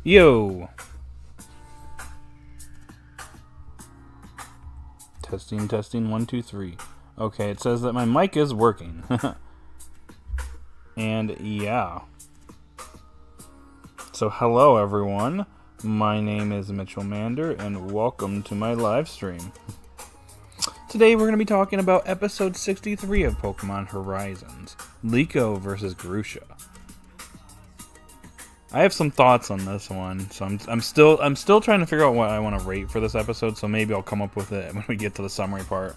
Yo! Testing, testing, 1, 2, 3. Okay, it says that my mic is working. And yeah. So hello everyone. My name is Mitchell Mander and welcome to my live stream. Today we're going to be talking about episode 63 of Pokemon Horizons, Liko versus Grusha. I have some thoughts on this one, so I'm still trying to figure out what I want to rate for this episode, so maybe I'll come up with it when we get to the summary part.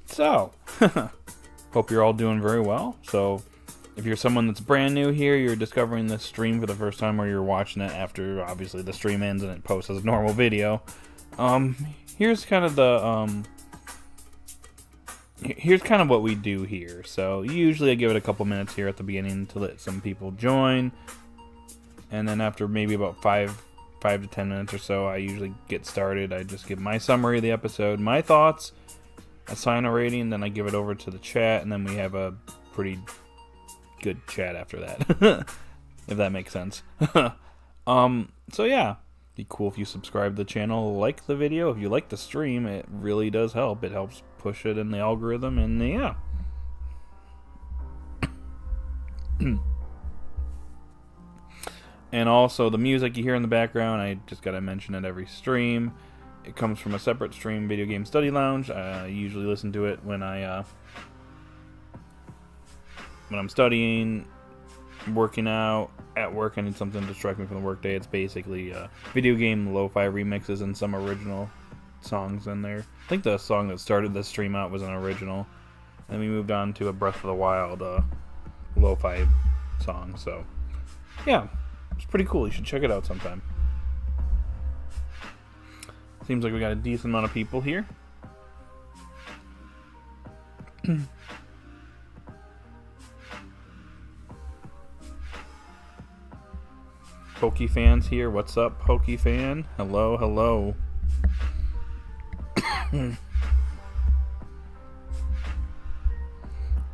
So hope you're all doing very well. So if you're someone that's brand new here, you're discovering this stream for the first time, or you're watching it after obviously the stream ends and it posts as a normal video. Here's kind of the here's kind of what we do here. So usually I give it a couple minutes here at the beginning to let some people join, and then after maybe about 5 to 10 minutes or so, I usually get started. I just give my summary of the episode, my thoughts, assign a rating, then I give it over to the chat, and then we have a pretty good chat after that. If that makes sense. So yeah, be cool if you subscribe to the channel, like the video. If you like the stream, it really does help. It helps push it in the algorithm, and yeah. And also the music you hear in the background, I just gotta mention it every stream. It comes from a separate stream, Video Game Study Lounge. I usually listen to it when I'm studying, working out, at work. I need something to distract me from the workday. It's basically video game lo-fi remixes and some original songs in there. I think the song that started this stream out was an original, and we moved on to a Breath of the Wild lo-fi song. So yeah, it's pretty cool. You should check it out sometime. Seems like we got a decent amount of people here. Poke fans here. What's up, Poke fan? Hello, hello.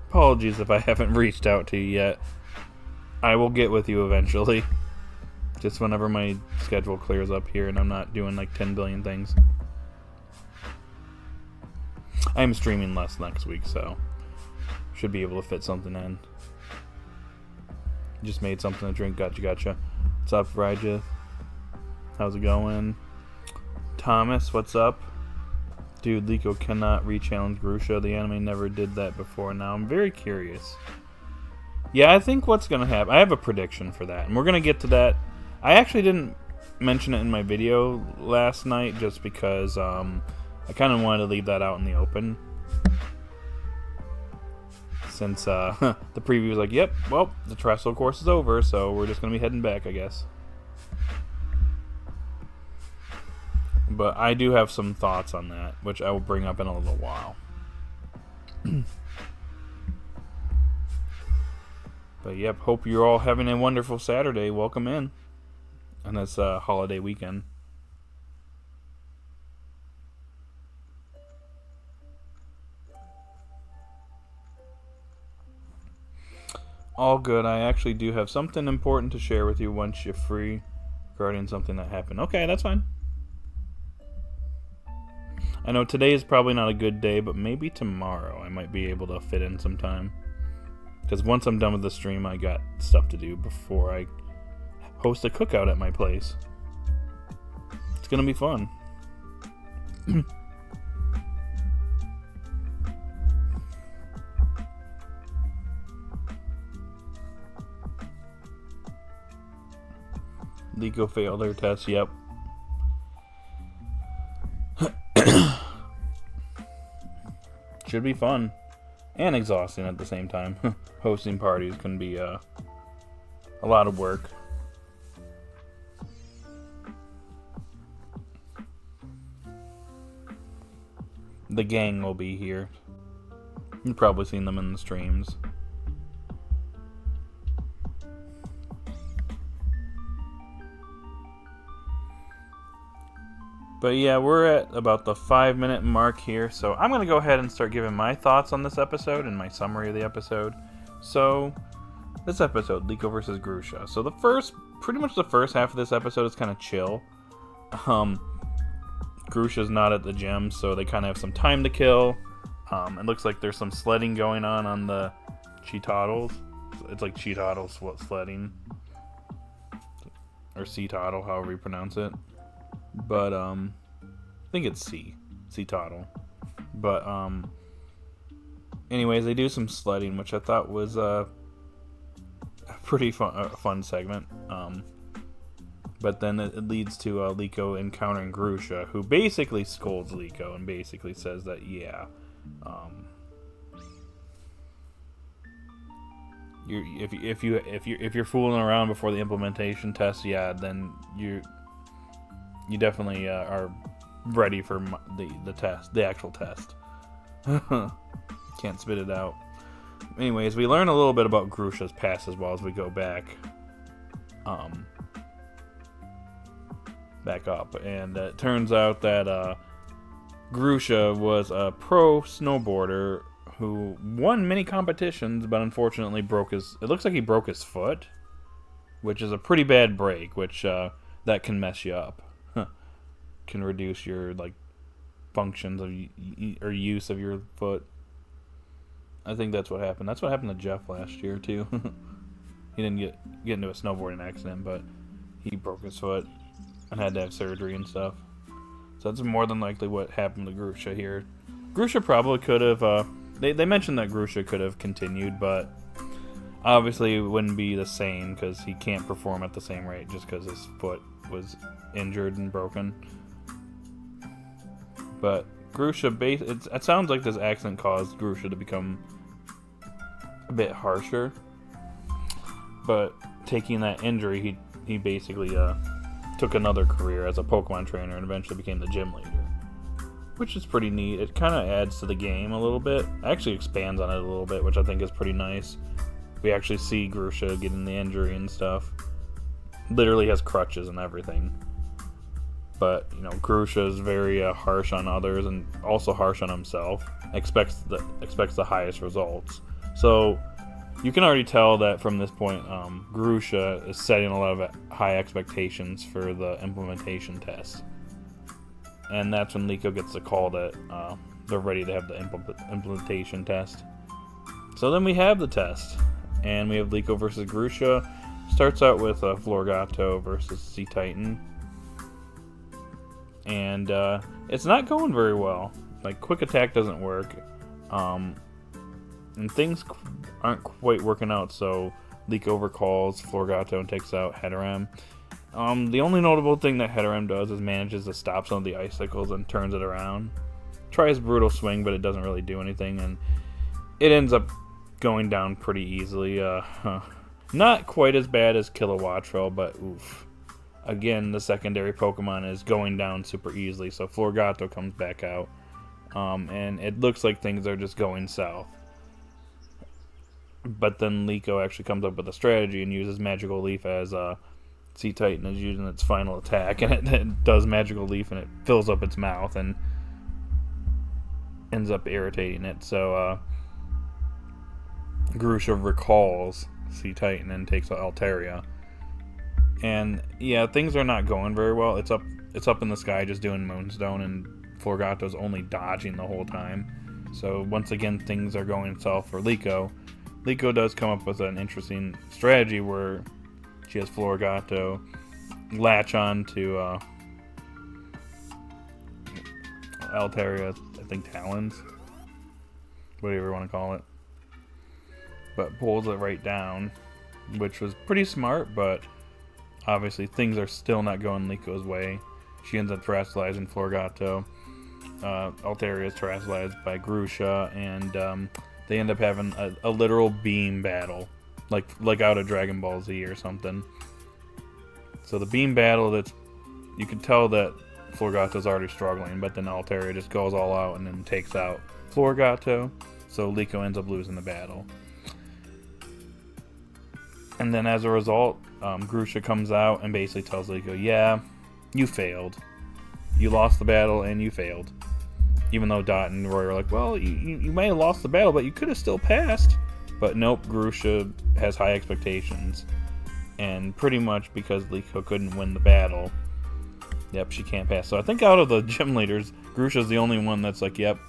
Apologies if I haven't reached out to you yet. I will get with you eventually. Just whenever my schedule clears up here and I'm not doing like 10 billion things. I'm streaming less next week, so should be able to fit something in. Just made something to drink. Gotcha. What's up, Raja? How's it going? Thomas, what's up? Dude, Liko cannot re-challenge Grusha. The anime never did that before. Now I'm very curious. Yeah, I think what's going to happen... I have a prediction for that, and we're going to get to that. I actually didn't mention it in my video last night just because I kind of wanted to leave that out in the open. Since the preview was like, yep, well, the Terrestrial course is over, so we're just going to be heading back, I guess. But I do have some thoughts on that, which I will bring up in a little while. But yep, hope you're all having a wonderful Saturday. Welcome in on this holiday weekend. All good. I actually do have something important to share with you once you're free regarding something that happened. Okay, that's fine. I know today is probably not a good day, but maybe tomorrow I might be able to fit in some time. Because once I'm done with the stream, I got stuff to do before I host a cookout at my place. It's going to be fun. Liko failed her test, yep. Should be fun. And exhausting at the same time. Hosting parties can be a lot of work. The gang will be here. You've probably seen them in the streams. But yeah, we're at about the 5-minute mark here, so I'm going to go ahead and start giving my thoughts on this episode and my summary of the episode. So, this episode, Liko versus Grusha. So pretty much the first half of this episode is kind of chill. Grusha's not at the gym, so they kind of have some time to kill. It looks like there's some sledding going on the Cheetoddles. It's like Cheetoddles sledding. Or Ceetoddle, however you pronounce it. But, I think it's Ceetoddle. But, anyways, they do some sledding, which I thought was a pretty fun segment. But then it leads to Liko encountering Grusha, who basically scolds Liko and basically says that, if you're fooling around before the implementation test, then you definitely are ready for the test, the actual test. Can't spit it out. Anyways, we learn a little bit about Grusha's past as well as we go back up, and it turns out that Grusha was a pro snowboarder who won many competitions, but unfortunately it looks like he broke his foot, which is a pretty bad break, which that can mess you up. Can reduce your functions or use of your foot. I think that's what happened. That's what happened to Jeff last year too. He didn't get into a snowboarding accident, but he broke his foot and had to have surgery and stuff. So that's more than likely what happened to Grusha here. Grusha probably could have. They mentioned that Grusha could have continued, but obviously it wouldn't be the same because he can't perform at the same rate just because his foot was injured and broken. But Grusha, it sounds like this accident caused Grusha to become a bit harsher. But taking that injury, he basically took another career as a Pokemon trainer and eventually became the gym leader, which is pretty neat. It kind of adds to the game a little bit. Actually expands on it a little bit, which I think is pretty nice. We actually see Grusha getting the injury and stuff. Literally has crutches and everything. But, Grusha is very harsh on others and also harsh on himself. Expects the highest results. So, you can already tell that from this point, Grusha is setting a lot of high expectations for the implementation test. And that's when Liko gets the call that they're ready to have the implementation test. So then we have the test. And we have Liko versus Grusha. Starts out with Florgato versus Sea Titan. And it's not going very well. Quick attack doesn't work. And things aren't quite working out, so Liko overcalls Florgato and takes out Hedoram. The only notable thing that Hedoram does is manages to stop some of the icicles and turns it around. Tries Brutal Swing, but it doesn't really do anything, and it ends up going down pretty easily. Not quite as bad as Kilowattrel, but oof. Again, the secondary Pokemon is going down super easily, so Florgato comes back out. And it looks like things are just going south. But then Liko actually comes up with a strategy and uses Magical Leaf as Sea Titan is using its final attack, and it does Magical Leaf and it fills up its mouth and ends up irritating it. So Grusha recalls Sea Titan and takes Altaria. And yeah, things are not going very well. It's up in the sky just doing Moonstone, and Florgato's only dodging the whole time. So once again, things are going south for Liko. Liko does come up with an interesting strategy where she has Florgato latch on to Altaria's, I think, talons, whatever you want to call it, but pulls it right down, which was pretty smart, but obviously things are still not going Liko's way. She ends up terrestrializing Florgato. Altaria is terrestrialized by Grusha, and they end up having a literal beam battle, like out of Dragon Ball Z or something. So the beam battle, you can tell that Florgato's already struggling, but then Altaria just goes all out and then takes out Florgato, so Liko ends up losing the battle. And then as a result, Grusha comes out and basically tells Liko, yeah, you failed. you lost the battle and you failed. Even though Dot and Roy are like, well, you may have lost the battle, but you could have still passed. But nope, Grusha has high expectations. And pretty much because Liko couldn't win the battle, yep, she can't pass. So I think out of the gym leaders, Grusha's the only one that's like, yep,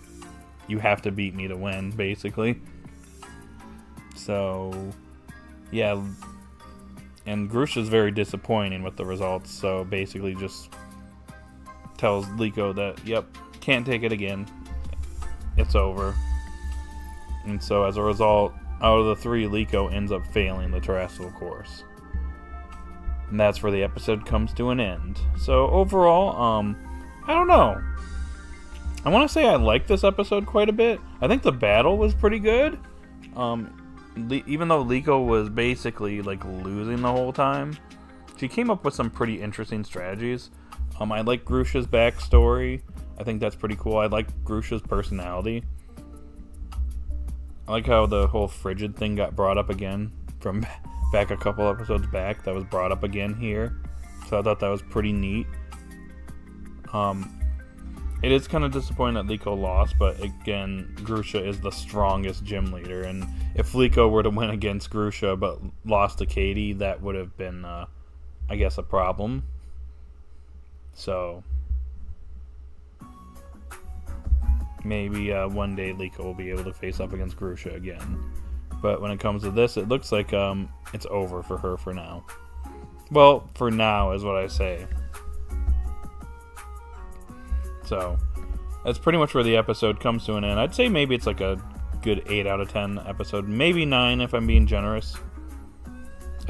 you have to beat me to win, basically. So, yeah. And Grusha's very disappointing with the results, so basically just tells Liko that, yep, can't take it again. It's over. And so as a result, out of the 3, Liko ends up failing the terrestrial course. And that's where the episode comes to an end. So overall, I don't know. I want to say I like this episode quite a bit. I think the battle was pretty good. Even though Liko was basically like losing the whole time, she came up with some pretty interesting strategies. I like Grusha's backstory. I think that's pretty cool. I like Grusha's personality. I like how the whole frigid thing got brought up again from back a couple episodes back. That was brought up again here. So I thought that was pretty neat. It is kind of disappointing that Liko lost, but again, Grusha is the strongest gym leader, and if Liko were to win against Grusha but lost to Katie, that would have been, I guess, a problem. So maybe one day Liko will be able to face up against Grusha again. But when it comes to this, it looks like it's over for her for now. Well, for now is what I say. So, that's pretty much where the episode comes to an end. I'd say maybe it's like a good 8 out of 10 episode. Maybe 9 if I'm being generous.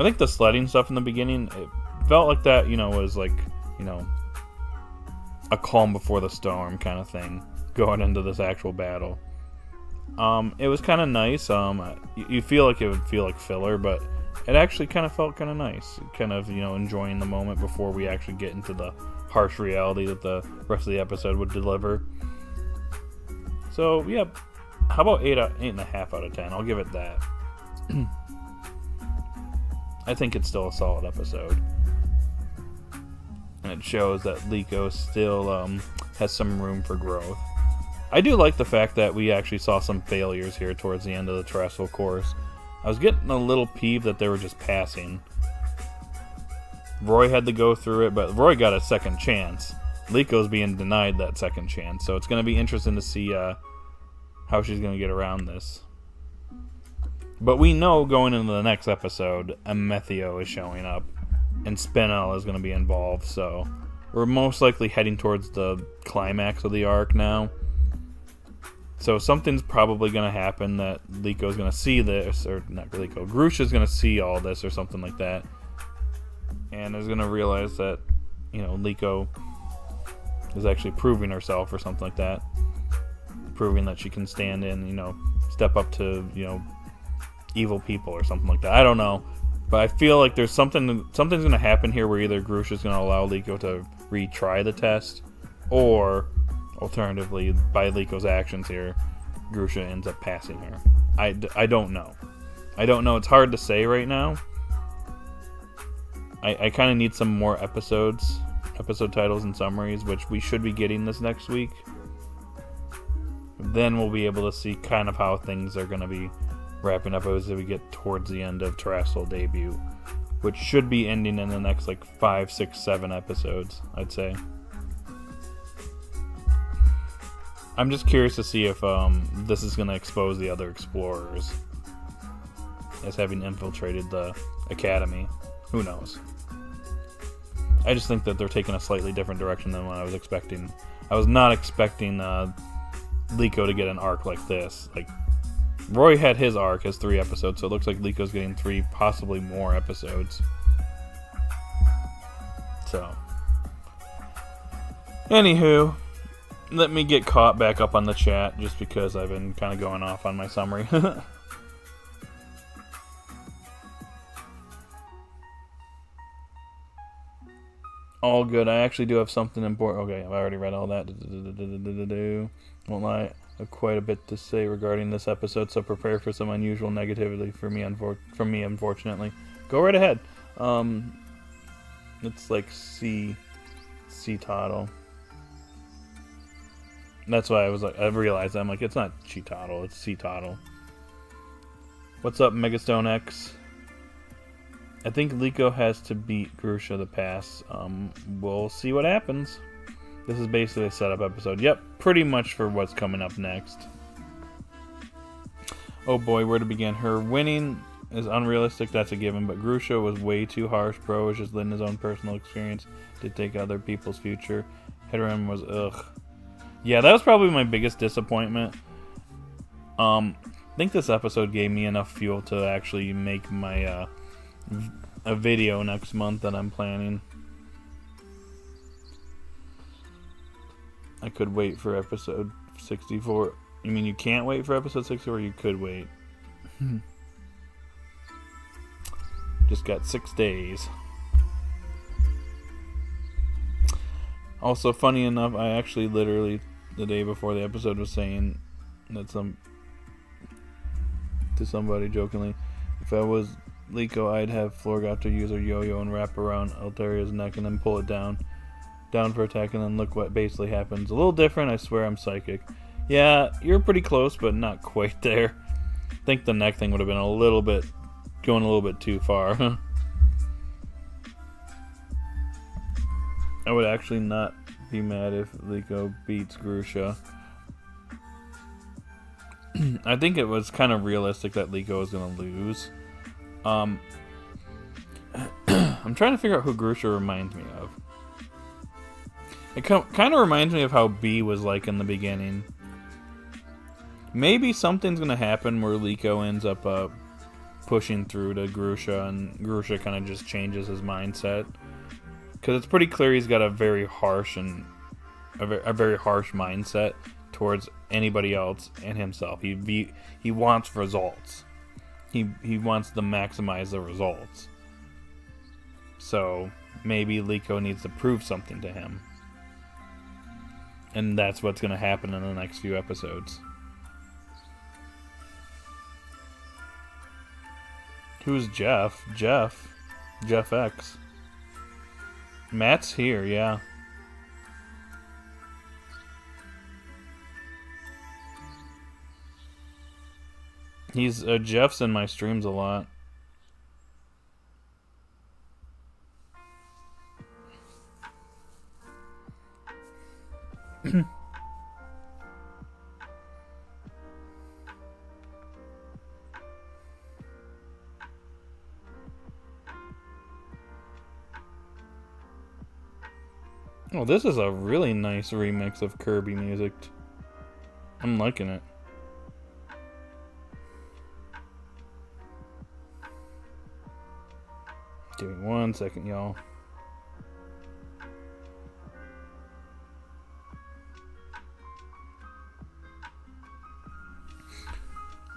I think the sledding stuff in the beginning, it felt like that, was like, a calm before the storm kind of thing going into this actual battle. It was kind of nice. You feel like it would feel like filler, but it actually kind of felt kind of nice. Kind of, enjoying the moment before we actually get into the harsh reality that the rest of the episode would deliver. So, yeah. How about 8.5 out of 10? I'll give it that. I think it's still a solid episode. And it shows that Liko still has some room for growth. I do like the fact that we actually saw some failures here towards the end of the terrestrial course. I was getting a little peeved that they were just passing. Roy had to go through it, but Roy got a second chance. Liko's being denied that second chance, so it's going to be interesting to see how she's going to get around this. But we know going into the next episode, Amethio is showing up, and Spinel is going to be involved, so we're most likely heading towards the climax of the arc now. So something's probably going to happen that Liko's going to see this, or not Liko, Grusha's going to see all this or something like that. And is going to realize that, Liko is actually proving herself or something like that. Proving that she can stand in, step up to, evil people or something like that. I don't know. But I feel like there's something's going to happen here where either Grusha's going to allow Liko to retry the test, or alternatively, by Liko's actions here, Grusha ends up passing her. I don't know. I don't know. It's hard to say right now. I kind of need some more episode titles and summaries, which we should be getting this next week. Then we'll be able to see kind of how things are going to be wrapping up as we get towards the end of Terrestrial Debut, which should be ending in the next 5, 6, 7 episodes, I'd say. I'm just curious to see if this is going to expose the other explorers as having infiltrated the academy. Who knows? I just think that they're taking a slightly different direction than what I was expecting. I was not expecting Liko to get an arc like this. Roy had his arc as 3 episodes, so it looks like Liko's getting 3, possibly more episodes. So, anywho, let me get caught back up on the chat just because I've been kind of going off on my summary. All good. I actually do have something important. Okay, I've already read all that. Won't lie, I have quite a bit to say regarding this episode, so prepare for some unusual negativity from me, unfortunately. Go right ahead. It's like C title. That's why I realized I'm like, it's not Cheetottle, it's Seatottle. What's up, Megastone X? I think Liko has to beat Grusha to pass. We'll see what happens. This is basically a setup episode. Yep, pretty much for what's coming up next. Oh boy, where to begin? Her winning is unrealistic, that's a given, but Grusha was way too harsh. Bro was just letting his own personal experience to take other people's future. Heterim was ugh. Yeah, that was probably my biggest disappointment. I think this episode gave me enough fuel to actually make my a video next month that I'm planning. I could wait for episode 64. You mean you can't wait for episode 64? You could wait. Just got 6 days. Also, funny enough, I actually literally the day before the episode was saying that to somebody jokingly, if I was Liko, I'd have Florgato use her yo-yo and wrap around Altaria's neck and then pull it down for attack, and then look what basically happens. A little different, I swear I'm psychic. Yeah, you're pretty close, but not quite there. I think the neck thing would have been going a little bit too far. I would actually not be mad if Liko beats Grusha. I think it was kind of realistic that Liko was going to lose. I'm trying to figure out who Grusha reminds me of. It kind of reminds me of how B was like in the beginning. Maybe something's going to happen where Liko ends up pushing through to Grusha, and Grusha kind of just changes his mindset. Because it's pretty clear he's got a very harsh mindset towards anybody else and himself. He wants results. He wants to maximize the results. So maybe Liko needs to prove something to him. And that's what's going to happen in the next few episodes. Who's Jeff? Jeff X. Matt's here, yeah. He's Jeff's in my streams a lot. Oh, this is a really nice remix of Kirby music. I'm liking it. Give me 1 second, y'all.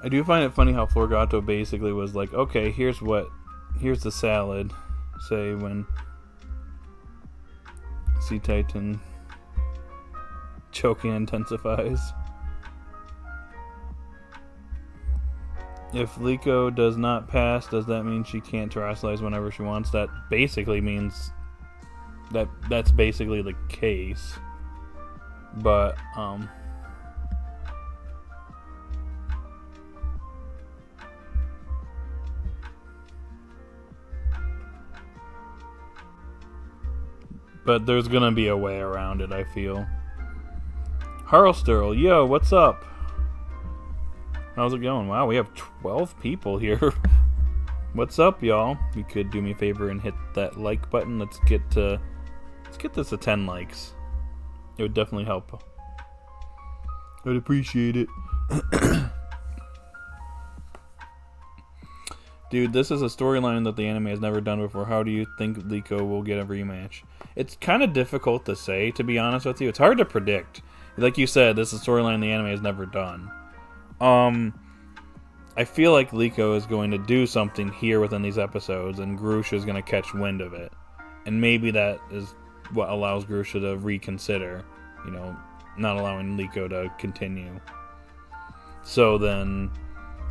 I do find it funny how Florgato basically was like, okay, here's the salad. Say when Sea Titan choking intensifies. If Liko does not pass, does that mean she can't terrestrialize whenever she wants? That basically means that's basically the case. But but there's gonna be a way around it, I feel. Harlsterl, yo, what's up? How's it going? Wow, we have 12 people here. What's up, y'all? You could do me a favor and hit that like button. Let's get this to 10 likes. It would definitely help. I'd appreciate it. Dude, this is a storyline that the anime has never done before. How do you think Liko will get a rematch? It's kind of difficult to say, to be honest with you. It's hard to predict. Like you said, this is a storyline the anime has never done. I feel like Liko is going to do something here within these episodes, and Grusha is going to catch wind of it. And maybe that is what allows Grusha to reconsider, not allowing Liko to continue. So then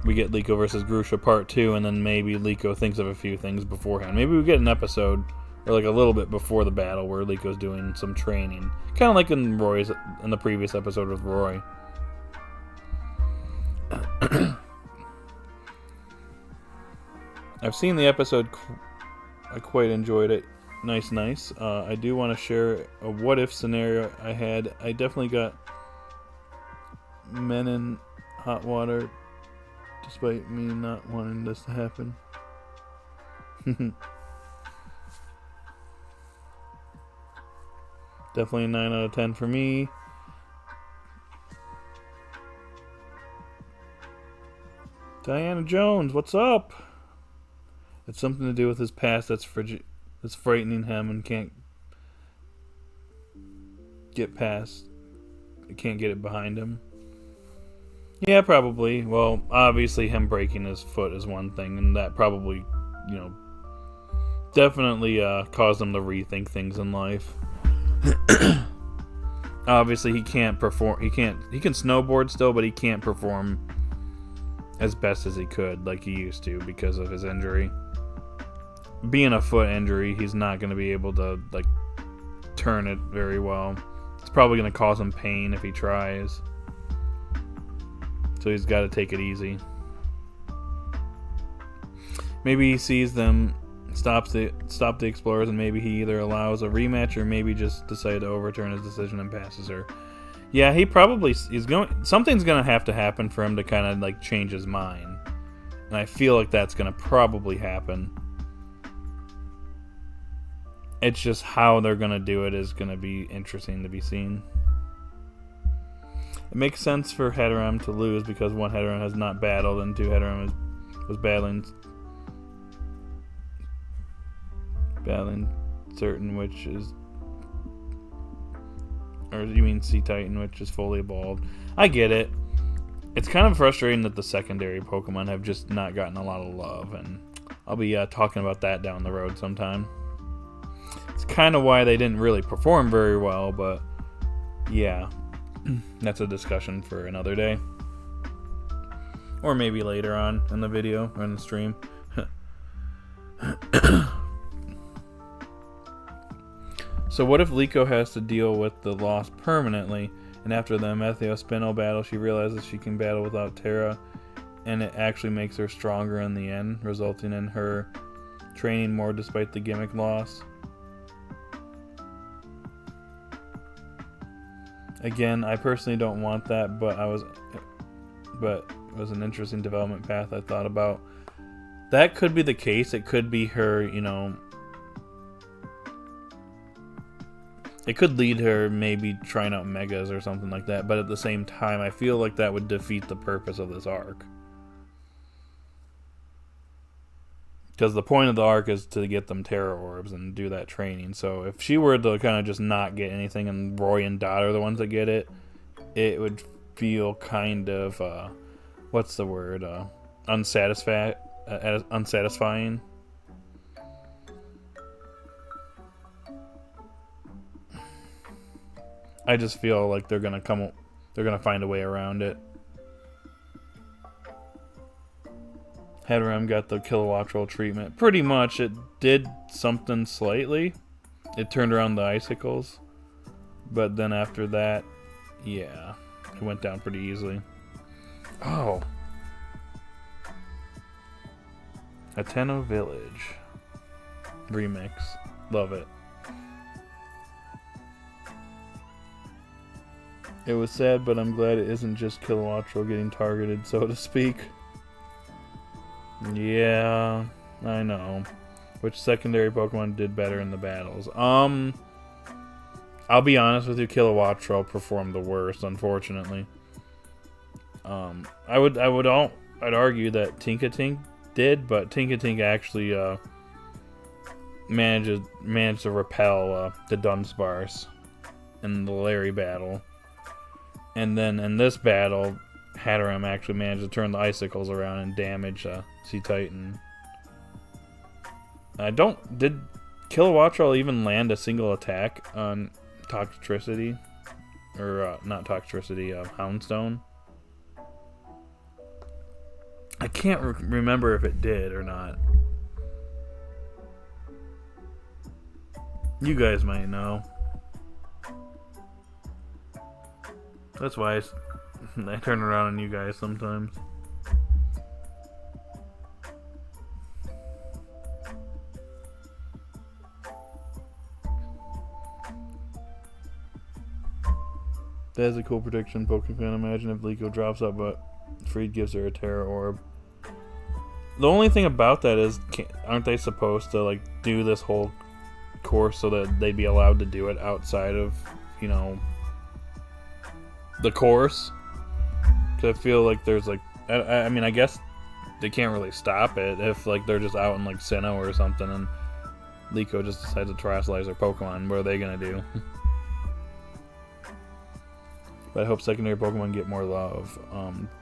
we get Liko versus Grusha part 2, and then maybe Liko thinks of a few things beforehand. Maybe we get an episode or like a little bit before the battle, where Liko's doing some training, kind of like in the previous episode with Roy. I've seen the episode. I quite enjoyed it. Nice. I do want to share a what-if scenario I had. I definitely got men in hot water, despite me not wanting this to happen. Definitely a 9 out of 10 for me. Diana Jones, what's up? It's something to do with his past that's frightening him and can't get past. He can't get it behind him. Yeah, probably. Well, obviously him breaking his foot is one thing, and that probably, definitely caused him to rethink things in life. Obviously he can't perform. He can snowboard still, but he can't perform as best as he could like he used to because of his injury. Being a foot injury, he's not going to be able to turn it very well. It's probably going to cause him pain if he tries. So he's got to take it easy. Maybe he sees them, stop the explorers, and maybe he either allows a rematch or maybe just decided to overturn his decision and passes her. Yeah, something's going to have to happen for him to kind of change his mind. And I feel like that's going to probably happen. It's just how they're going to do it is going to be interesting to be seen. It makes sense for Heteram to lose because one Heteram has not battled and two Heteram was battling certain, which is... Or you mean Sea Titan, which is fully evolved. I get it. It's kind of frustrating that the secondary Pokemon have just not gotten a lot of love, and I'll be talking about that down the road sometime. It's kind of why they didn't really perform very well, but yeah, that's a discussion for another day. Or maybe later on in the video or in the stream. So what if Liko has to deal with the loss permanently, and after the Methiospinal battle she realizes she can battle without Terra, and it actually makes her stronger in the end, resulting in her training more despite the gimmick loss? Again, I personally don't want that, but it was an interesting development path I thought about. That could be the case. It could be her, it could lead her maybe trying out Megas or something like that, but at the same time, I feel like that would defeat the purpose of this arc. Because the point of the arc is to get them Terra Orbs and do that training. So if she were to kind of just not get anything and Roy and Dot are the ones that get it, it would feel kind of, what's the word? Unsatisfying. I just feel like they're gonna find a way around it. Heteram got the Kilowattrel treatment. Pretty much, it did something slightly. It turned around the icicles. But then after that, yeah, it went down pretty easily. Oh. Ateno Village. Remix. Love it. It was sad, but I'm glad it isn't just Kilowattrel getting targeted, so to speak. Yeah, I know. Which secondary Pokemon did better in the battles? I'll be honest with you, Kilowattrel performed the worst, unfortunately. I'd argue that Tinkatink did, but Tinkatink actually managed to repel the Dunsparce in the Larry battle. And then in this battle, Hatterene actually managed to turn the icicles around and damage Sea Titan. Did Kilowattrel even land a single attack on Toxtricity? Or, not Toxtricity, Houndstone? I can't remember if it did or not. You guys might know. That's why I turn around on you guys sometimes. That is a cool prediction, Pokemon. Imagine if Liko drops out, but Freed gives her a Terra Orb. The only thing about that is, aren't they supposed to like do this whole course so that they'd be allowed to do it outside of, you know, the course? Because I feel like there's like, I mean, I guess they can't really stop it if like they're just out in like Sinnoh or something and Liko just decides to terrestrialize their Pokemon. What are they gonna do? But I hope secondary Pokemon get more love.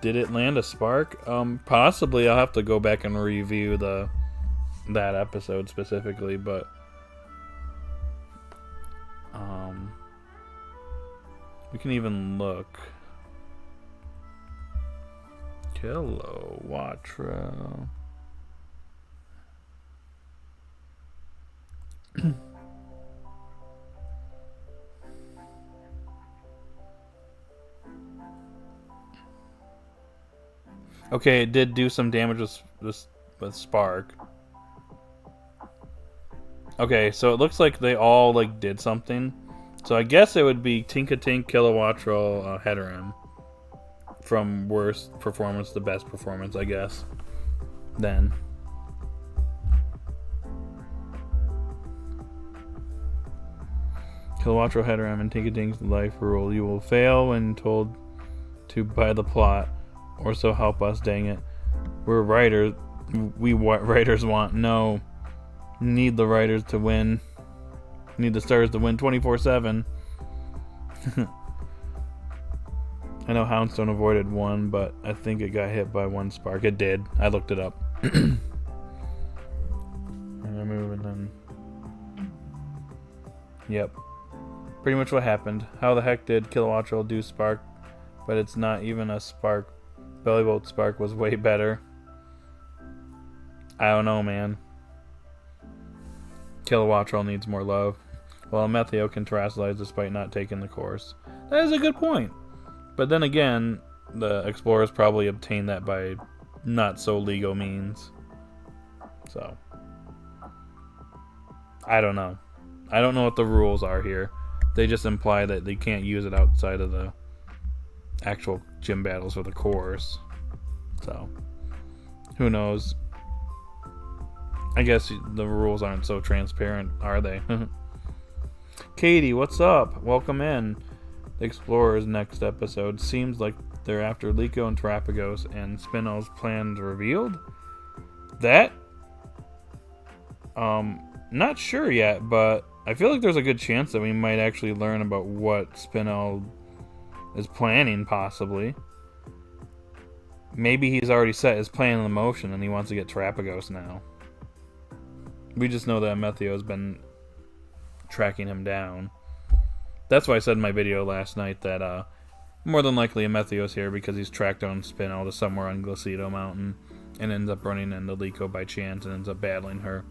Did it land a spark? Possibly. I'll have to go back and review that episode specifically, but we can even look. Kilowattra. Okay, it did do some damage with Spark. Okay, so it looks like they all like did something. So I guess it would be Tinkatink, Kilowattrel, Heterim. From worst performance to best performance, I guess. Then. Kilowattrel, Heterim, and Tinkatink's life rule. You will fail when told to by the plot. Or so help us, dang it. We're writers. We writers want no. Need the writers to win. Need the stars to win 24/7. I know Houndstone avoided one, but I think it got hit by one spark. It did. I looked it up. And I move and then... Yep. Pretty much what happened. How the heck did Kilowattrel do spark? But it's not even a spark. Bellybolt Spark was way better. I don't know, man. Kilowattrel needs more love. Well, Metheo can terrestrialize despite not taking the course. That is a good point. But then again, the explorers probably obtained that by not so legal means. So, I don't know. I don't know what the rules are here. They just imply that they can't use it outside of the actual gym battles for the course. So, who knows? I guess the rules aren't so transparent, are they? Katie, what's up? Welcome in. The Explorers next episode. Seems like they're after Liko and Terrapagos, and Spinel's plans revealed? That? Not sure yet, but I feel like there's a good chance that we might actually learn about what Spinel is planning, possibly. Maybe he's already set his plan in motion and he wants to get Terrapagos now. We just know that Metheo has been tracking him down. That's why I said in my video last night that more than likely Metheo's here because he's tracked down Spinel to somewhere on Glacido Mountain and ends up running into Liko by chance and ends up battling her.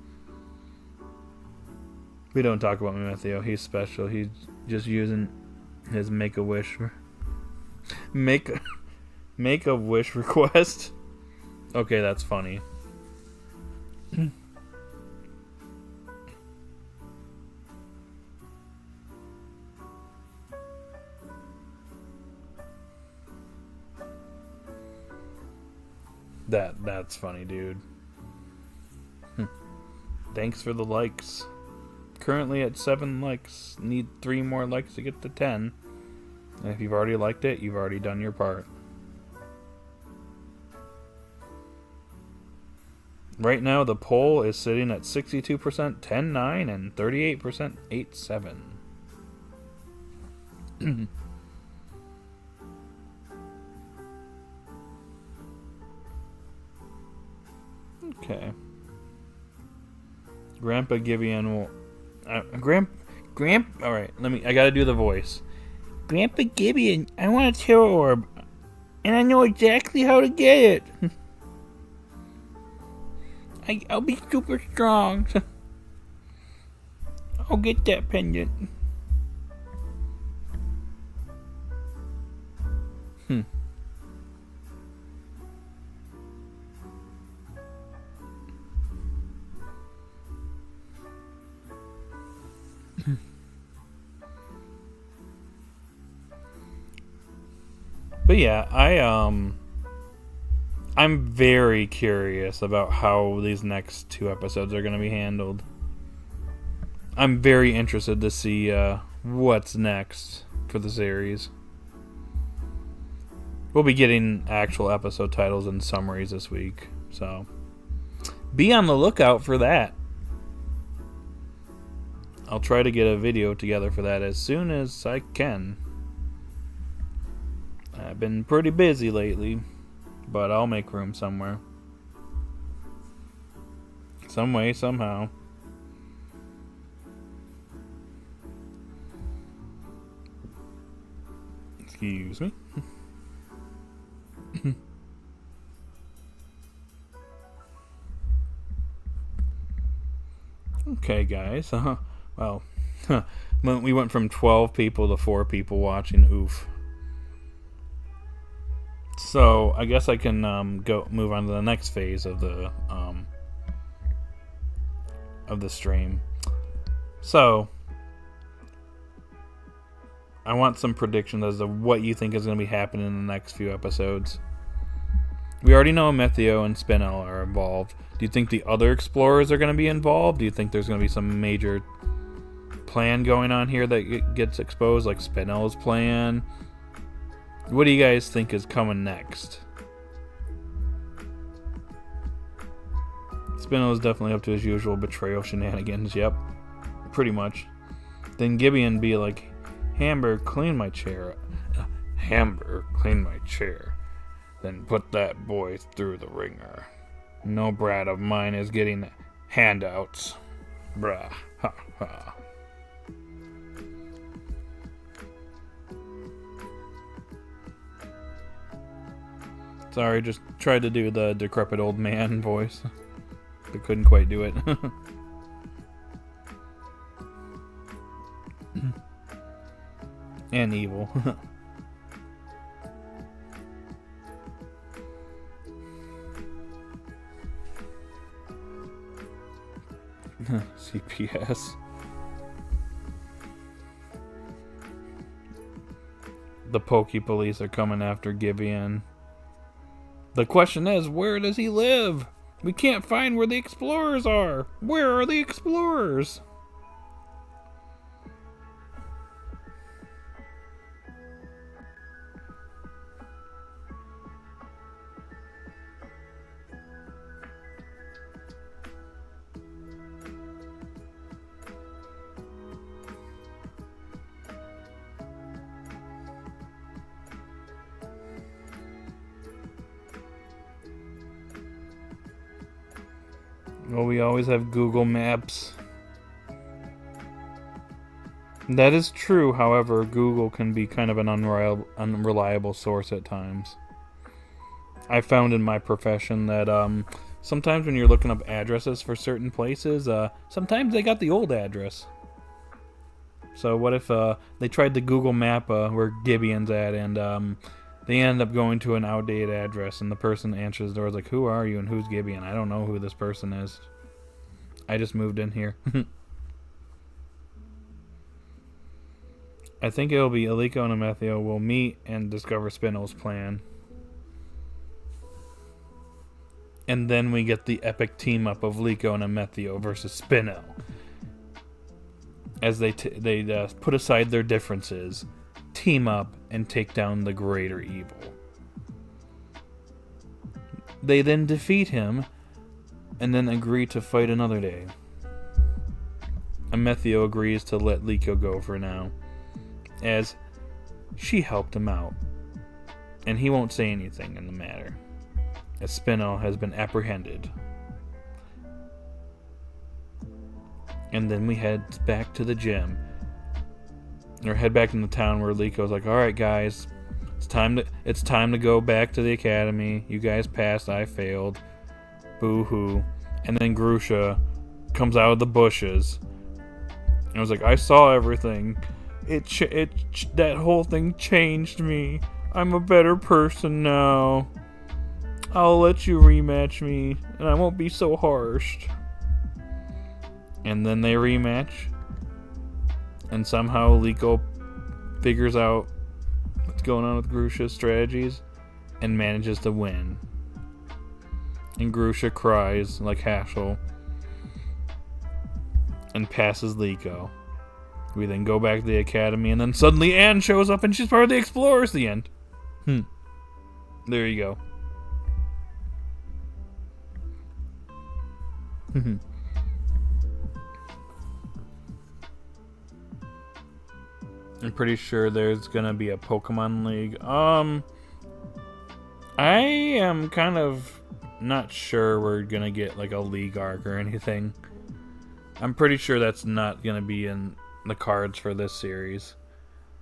We don't talk about Metheo. He's special. He's just using his Make-A-Wish... Make-A-Wish request? Okay, that's funny. That's funny, dude. Thanks for the likes. Currently at 7 likes. Need 3 more likes to get to 10. And if you've already liked it, you've already done your part. Right now, the poll is sitting at 62% 10-9 and 38% 8-7. Okay. Grandpa Gibeon will... Alright, I gotta do the voice. Grandpa Gibeon, I want a Terra Orb. And I know exactly how to get it. I'll be super strong. I'll get that pendant. But yeah, I'm very curious about how these next 2 episodes are going to be handled. I'm very interested to see what's next for the series. We'll be getting actual episode titles and summaries this week, so be on the lookout for that. I'll try to get a video together for that as soon as I can. I've been pretty busy lately, but I'll make room somewhere. Some way, somehow. Excuse me. Okay, guys. Well, we went from 12 people to 4 people watching. Oof. So I guess I can move on to the next phase of the stream. So I want some predictions as to what you think is going to be happening in the next few episodes. We already know Methio and Spinel are involved. Do you think the other explorers are going to be involved? Do you think there's going to be some major plan going on here that gets exposed, like Spinel's plan? What do you guys think is coming next? Spinel is definitely up to his usual betrayal shenanigans. Yep, pretty much. Then Gibeon be like, Hamburg, clean my chair. Hamburg, clean my chair. Then put that boy through the ringer. No brat of mine is getting handouts. Brah. Ha ha. Sorry, just tried to do the decrepit old man voice, but couldn't quite do it. And evil. CPS. The Poke Police are coming after Gibeon. The question is, where does he live? We can't find where the explorers are. Where are the explorers? Well, we always have Google Maps. That is true, however, Google can be kind of an unreliable source at times. I found in my profession that sometimes when you're looking up addresses for certain places, sometimes they got the old address. So what if they tried to Google map where Gibeon's at, and they end up going to an outdated address, and the person answers the door is like, who are you and who's Gibeon? I don't know who this person is. I just moved in here. I think it'll be Liko and Methio will meet and discover Spinel's plan. And then we get the epic team up of Liko and Methio versus Spinel. As they put aside their differences, team up, and take down the greater evil. They then defeat him, and then agree to fight another day. Methio agrees to let Liko go for now, as she helped him out, and he won't say anything in the matter, as Spinel has been apprehended. And then we head back to the gym, or head back in the town where Liko's like, alright guys, it's time to go back to the academy. You guys passed, I failed. Boo-hoo. And then Grusha comes out of the bushes I was like, I saw everything. That whole thing changed me. I'm a better person now. I'll let you rematch me, and I won't be so harsh. And then they rematch, and somehow Liko figures out what's going on with Grusha's strategies and manages to win. And Grusha cries like Haschel and passes Liko. We then go back to the academy, and then suddenly Anne shows up and she's part of the Explorers. The end. There you go. I'm pretty sure there's gonna be a Pokemon League. I am kind of not sure we're gonna get like a league arc or anything. I'm pretty sure that's not gonna be in the cards for this series.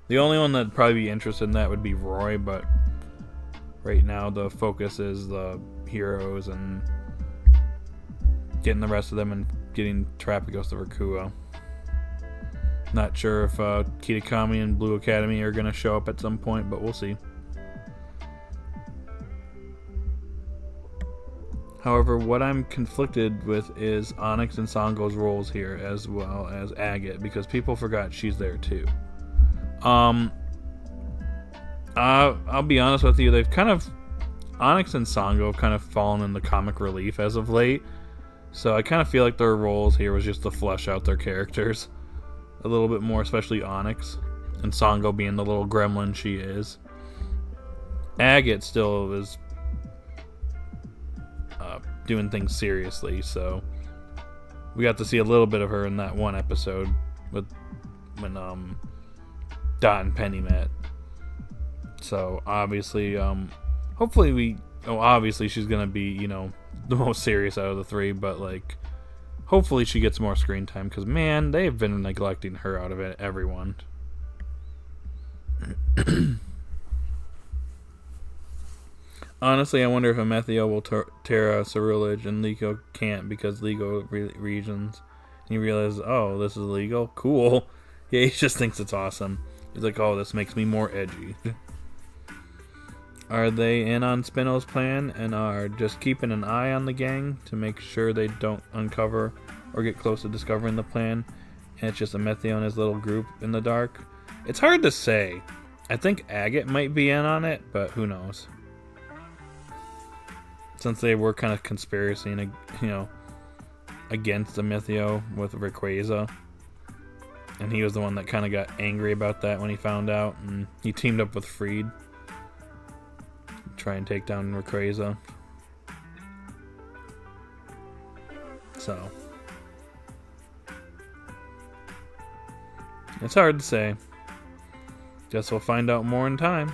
The only one that'd probably be interested in that would be Roy, but right now the focus is the heroes and getting the rest of them and getting Terrapagos to Rikuo. Not sure if Kitakami and Blue Academy are going to show up at some point, but we'll see. However, what I'm conflicted with is Onyx and Sango's roles here, as well as Agate, because people forgot she's there too. I'll be honest with you, Onyx and Sango have kind of fallen in the comic relief as of late, so I kind of feel like their roles here was just to flesh out their characters a little bit more, especially Onyx, and Sango being the little gremlin she is. Agate still is doing things seriously, so we got to see a little bit of her in that one episode when Dot and Penny met. So obviously, obviously she's gonna be, the most serious out of the three, but like, hopefully she gets more screen time, because man, they've been neglecting her out of it, everyone. Honestly, I wonder if Amethio will Terra Ceruledge and Liko can't because Liko regions. And he realizes, oh, this is illegal? Cool. Yeah, he just thinks it's awesome. He's like, oh, this makes me more edgy. Are they in on Spino's plan and are just keeping an eye on the gang to make sure they don't uncover or get close to discovering the plan, and it's just Amethio and his little group in the dark? It's hard to say. I think Agate might be in on it, but who knows? Since they were kind of conspiracying, against Amethio with Rayquaza. And he was the one that kind of got angry about that when he found out, and he teamed up with Freed to try and take down Rayquaza. So it's hard to say. Guess we'll find out more in time.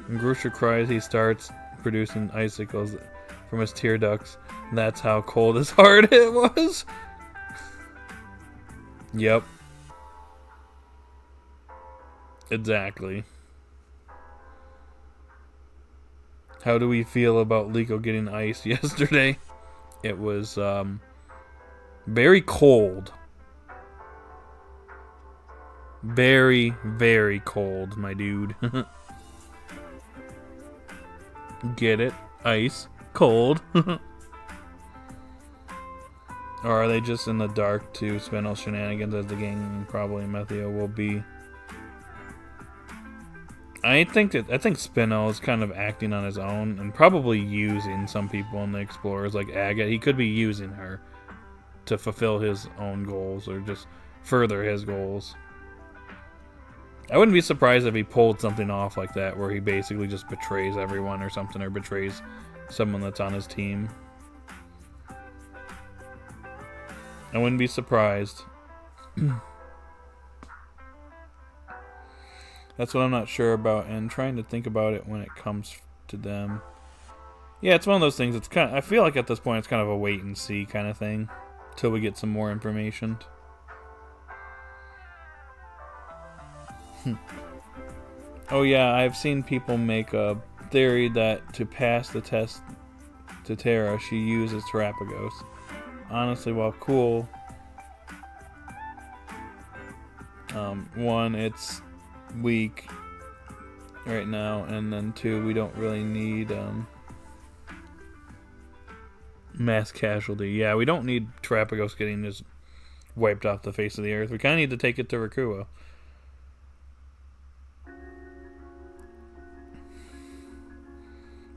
When Grusha cries, he starts producing icicles from his tear ducts. That's how cold his heart it was. Yep. Exactly. How do we feel about Liko getting iced yesterday? It was very cold. Very, very cold, my dude. Get it? Ice. Cold. Or are they just in the dark to Spinel's shenanigans as the gang and probably Amethio will be? I think Spinel is kind of acting on his own and probably using some people in the Explorers like Agate. He could be using her to fulfill his own goals or just further his goals. I wouldn't be surprised if he pulled something off like that where he basically just betrays everyone or something, or betrays someone that's on his team. I wouldn't be surprised. That's what I'm not sure about, and trying to think about it when it comes to them. Yeah, it's one of those things. I feel like at this point it's kind of a wait and see kind of thing till we get some more information. Oh yeah, I've seen people make a theory that to pass the test to Terra, she uses Terrapagos. Honestly, while cool, One, it's weak right now, and then two, we don't really need mass casualty. Yeah, we don't need Terrapagos getting just wiped off the face of the earth. We kind of need to take it to Rakua.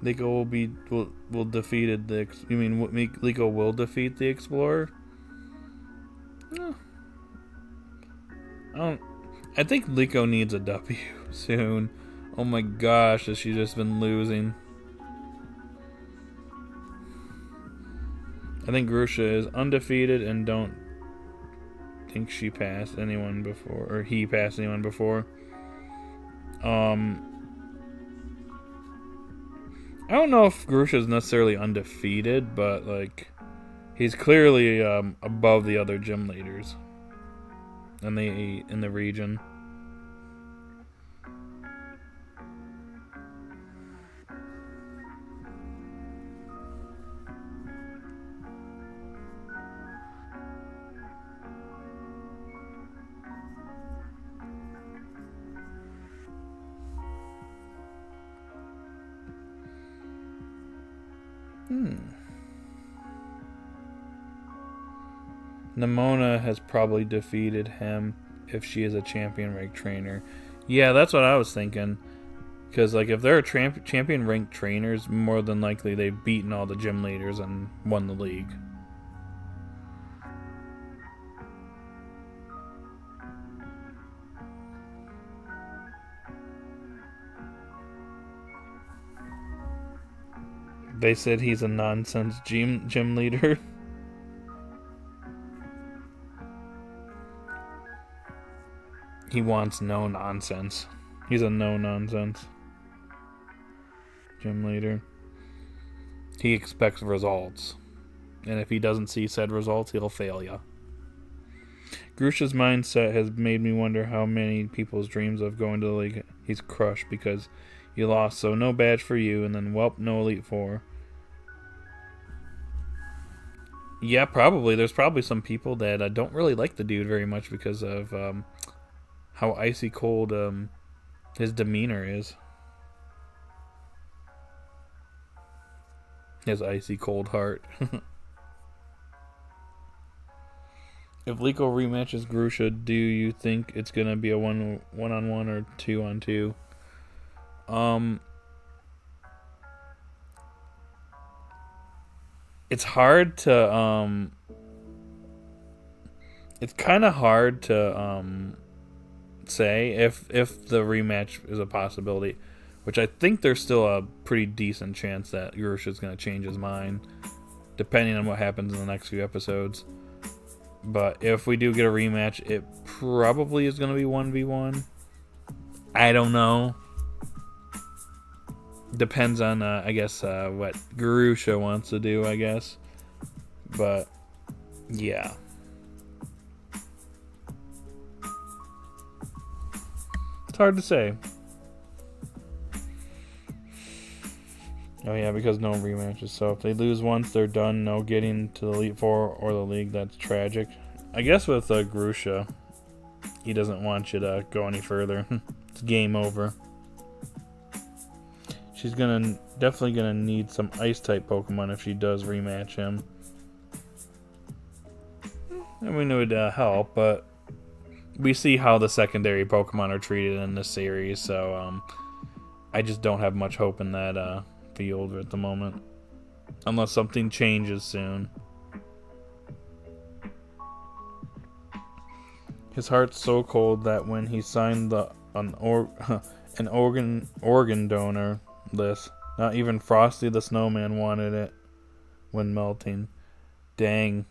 Liko will defeated the. You mean Liko will defeat the Explorer? No. I think Liko needs a W soon. Oh my gosh, has she just been losing? I think Grusha is undefeated and don't think she passed anyone before, or he passed anyone before. I don't know if Grusha is necessarily undefeated, but like he's clearly above the other gym leaders in the region. Nimona has probably defeated him if she is a champion rank trainer. Yeah, that's what I was thinking. Because like if they're champion rank trainers, more than likely they've beaten all the gym leaders and won the league. They said he's a nonsense gym leader. He wants no nonsense. He's a no nonsense gym leader. He expects results. And if he doesn't see said results, he'll fail ya. Grusha's mindset has made me wonder how many people's dreams of going to the league he's crushed because you lost, so no badge for you, and then welp, no Elite Four. Yeah, probably. There's probably some people that don't really like the dude very much because of how icy cold his demeanor is. His icy cold heart. If Liko rematches Grusha, do you think it's gonna be a one-on-one or 2-on-2? It's hard to it's kind of hard to say if the rematch is a possibility, which I think there's still a pretty decent chance that Grusha's going to change his mind depending on what happens in the next few episodes. But if we do get a rematch, it probably is going to be 1v1. I don't know. Depends on I guess what Grusha wants to do, I guess. But yeah. It's hard to say. Oh yeah, because no rematches. So if they lose once, they're done. No getting to the Elite Four or the league. That's tragic. I guess with Grusha, he doesn't want you to go any further. It's game over. She's definitely gonna need some ice type Pokemon if she does rematch him. I mean, it would help, but we see how the secondary Pokemon are treated in this series, so I just don't have much hope in that field at the moment, unless something changes soon. His heart's so cold that when he signed an organ donor list, not even Frosty the Snowman wanted it when melting. Dang.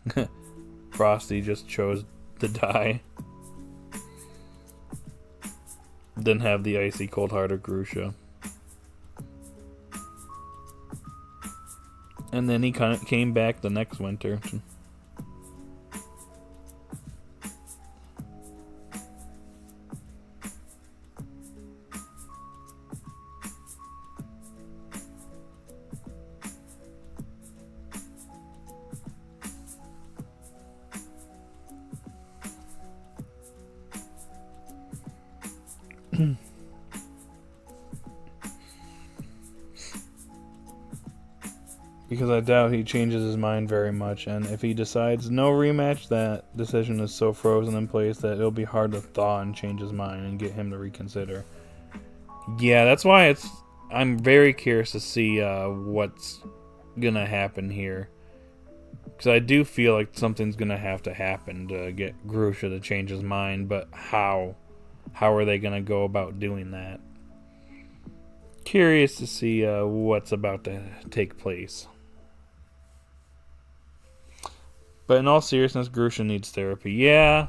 Frosty just chose to die. Didn't have the icy cold heart of Grusha. And then he kind of came back the next winter. Because I doubt he changes his mind very much, and if he decides no rematch, that decision is so frozen in place that it'll be hard to thaw and change his mind and get him to reconsider. Yeah, that's why I'm very curious to see what's gonna happen here. Because I do feel like something's gonna have to happen to get Grusha to change his mind, but how? How are they gonna go about doing that? Curious to see what's about to take place. But in all seriousness, Grusha needs therapy. Yeah,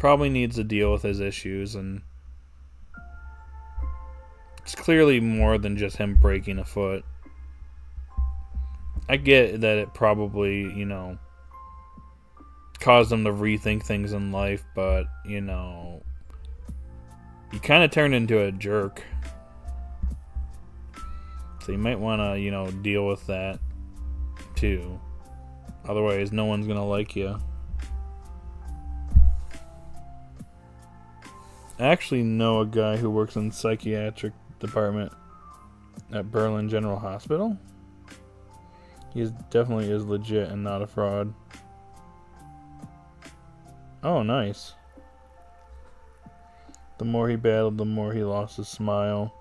probably needs to deal with his issues, and it's clearly more than just him breaking a foot. I get that it probably, caused him to rethink things in life, but, he kind of turned into a jerk. So you might want to, deal with that, too. Otherwise, no one's going to like you. I actually know a guy who works in the psychiatric department at Berlin General Hospital. He definitely is legit and not a fraud. Oh, nice. The more he battled, the more he lost his smile.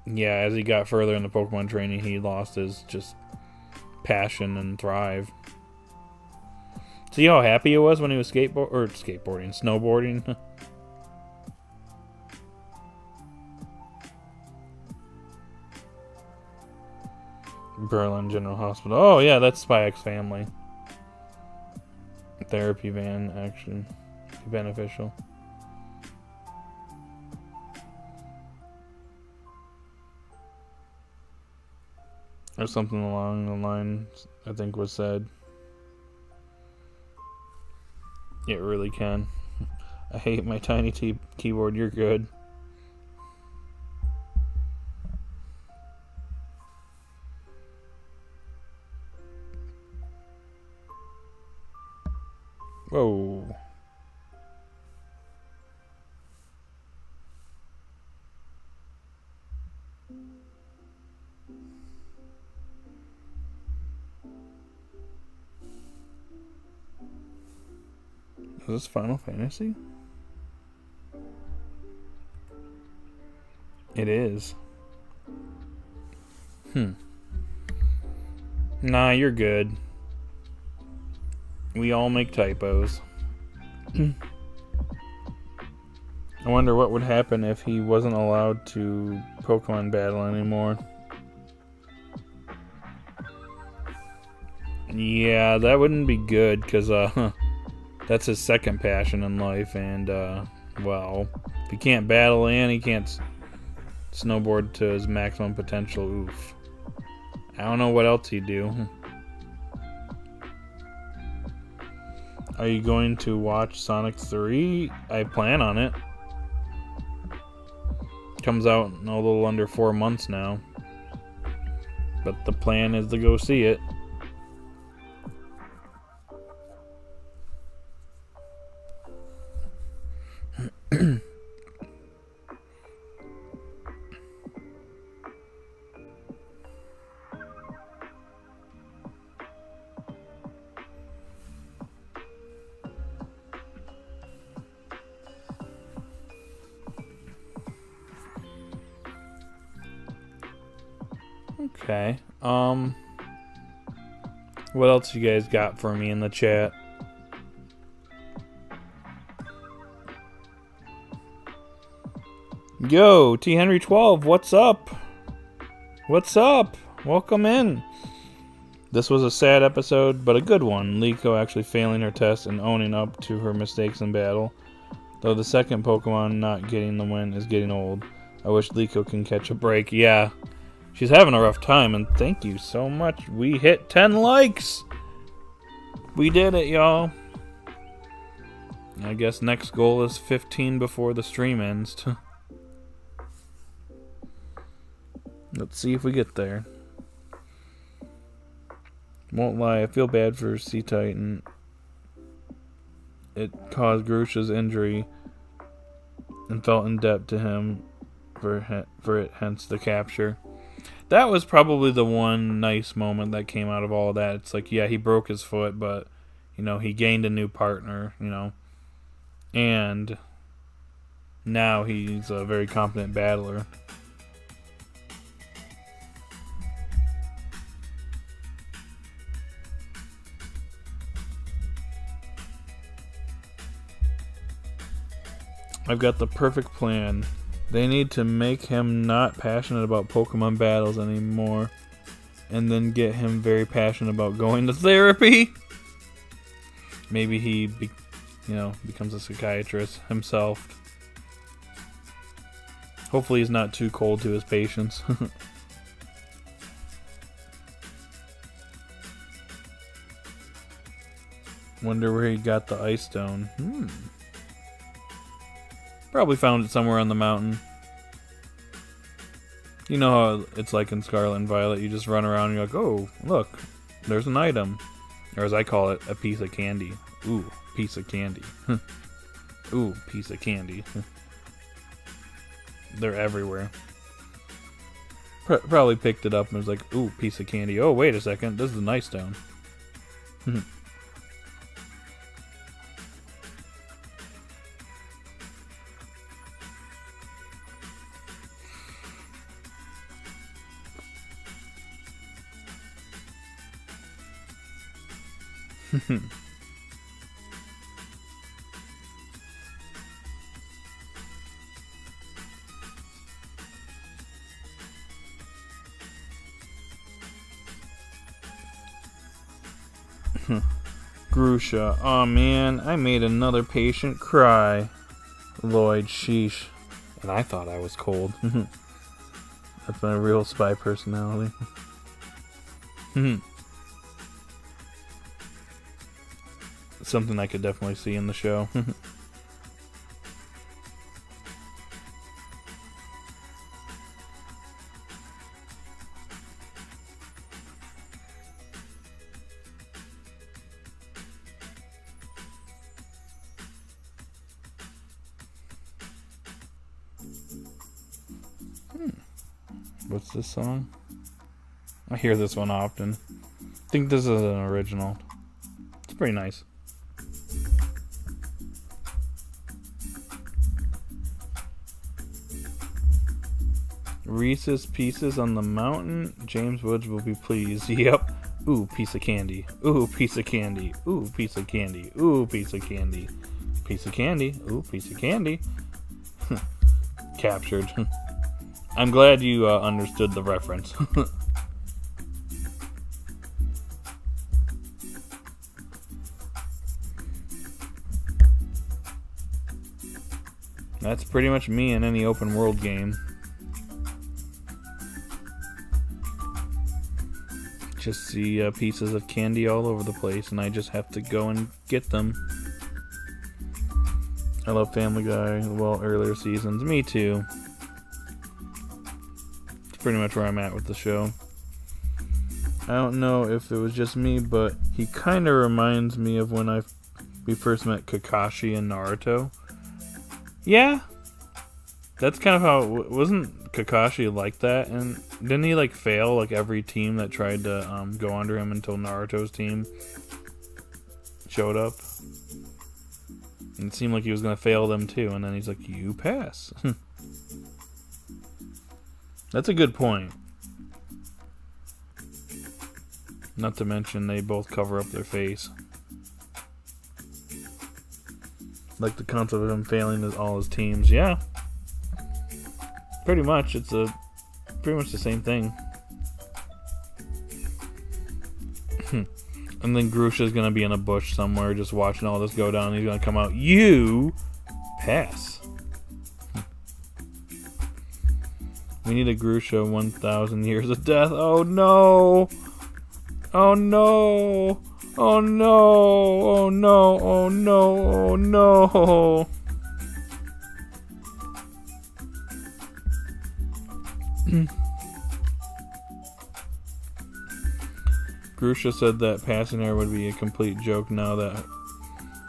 Yeah, as he got further into Pokemon training, he lost his just passion and thrive. See how happy he was when he was snowboarding? Berlin General Hospital. Oh yeah, that's Spike's family. Therapy van, actually. Beneficial. Or something along the lines, I think, was said. It really can. I hate my tiny keyboard, you're good. Whoa. Is this Final Fantasy? It is. Nah, you're good. We all make typos. I wonder what would happen if he wasn't allowed to Pokemon battle anymore. Yeah, that wouldn't be good, because, that's his second passion in life, and, well, if he can't battle and he can't snowboard to his maximum potential, oof. I don't know what else he'd do. Are you going to watch Sonic 3? I plan on it. Comes out in a little under 4 months now. But the plan is to go see it. Okay. What else you guys got for me in the chat? Yo, T Henry 12, what's up? What's up? Welcome in. This was a sad episode, but a good one. Liko actually failing her test and owning up to her mistakes in battle. Though the second Pokemon not getting the win is getting old. I wish Liko can catch a break. Yeah. She's having a rough time, and thank you so much. We hit 10 likes! We did it, y'all. I guess next goal is 15 before the stream ends. Let's see if we get there. Won't lie, I feel bad for Sea Titan. It caused Grusha's injury and felt in debt to him for it, hence the capture. That was probably the one nice moment that came out of all of that. It's like, yeah, he broke his foot, but, you know, he gained a new partner, you know, and now he's a very competent battler. I've got the perfect plan. They need to make him not passionate about Pokemon battles anymore, and then get him very passionate about going to therapy. Maybe he, becomes a psychiatrist himself. Hopefully he's not too cold to his patients. Wonder where he got the ice stone. Probably found it somewhere on the mountain. You know how it's like in Scarlet and Violet. You just run around and you're like, oh, look, there's an item. Or as I call it, a piece of candy. Ooh, piece of candy. Ooh, piece of candy. They're everywhere. Probably picked it up and was like, ooh, piece of candy. Oh, wait a second, this is an ice stone. Grusha. Aw, man, I made another patient cry. Lloyd, sheesh. And I thought I was cold. That's my real spy personality. Something I could definitely see in the show. What's this song? I hear this one often. I think this is an original. It's pretty nice. Reese's Pieces on the mountain. James Woods will be pleased. Yep. Ooh, piece of candy. Ooh, piece of candy. Ooh, piece of candy. Ooh, piece of candy. Piece of candy. Ooh, piece of candy. Captured. I'm glad you understood the reference. That's pretty much me in any open world game. Just see pieces of candy all over the place, and I just have to go and get them. I love Family Guy. Well, earlier seasons. Me too. It's pretty much where I'm at with the show. I don't know if it was just me, but he kind of reminds me of when we first met Kakashi and Naruto. Yeah, that's kind of how. Wasn't Kakashi like that? And didn't he like fail like every team that tried to go under him until Naruto's team showed up? And it seemed like he was gonna fail them too, and then he's like, "You pass." That's a good point. Not to mention they both cover up their face. Like the concept of him failing all his teams. Yeah. Pretty much. It's pretty much the same thing. And then Grusha's gonna be in a bush somewhere just watching all this go down. He's gonna come out. You pass. We need a Grusha 1,000 years of death. Oh no! Oh no! Oh no! Oh no! Oh no! Oh no! Grusha said that passing her would be a complete joke. Now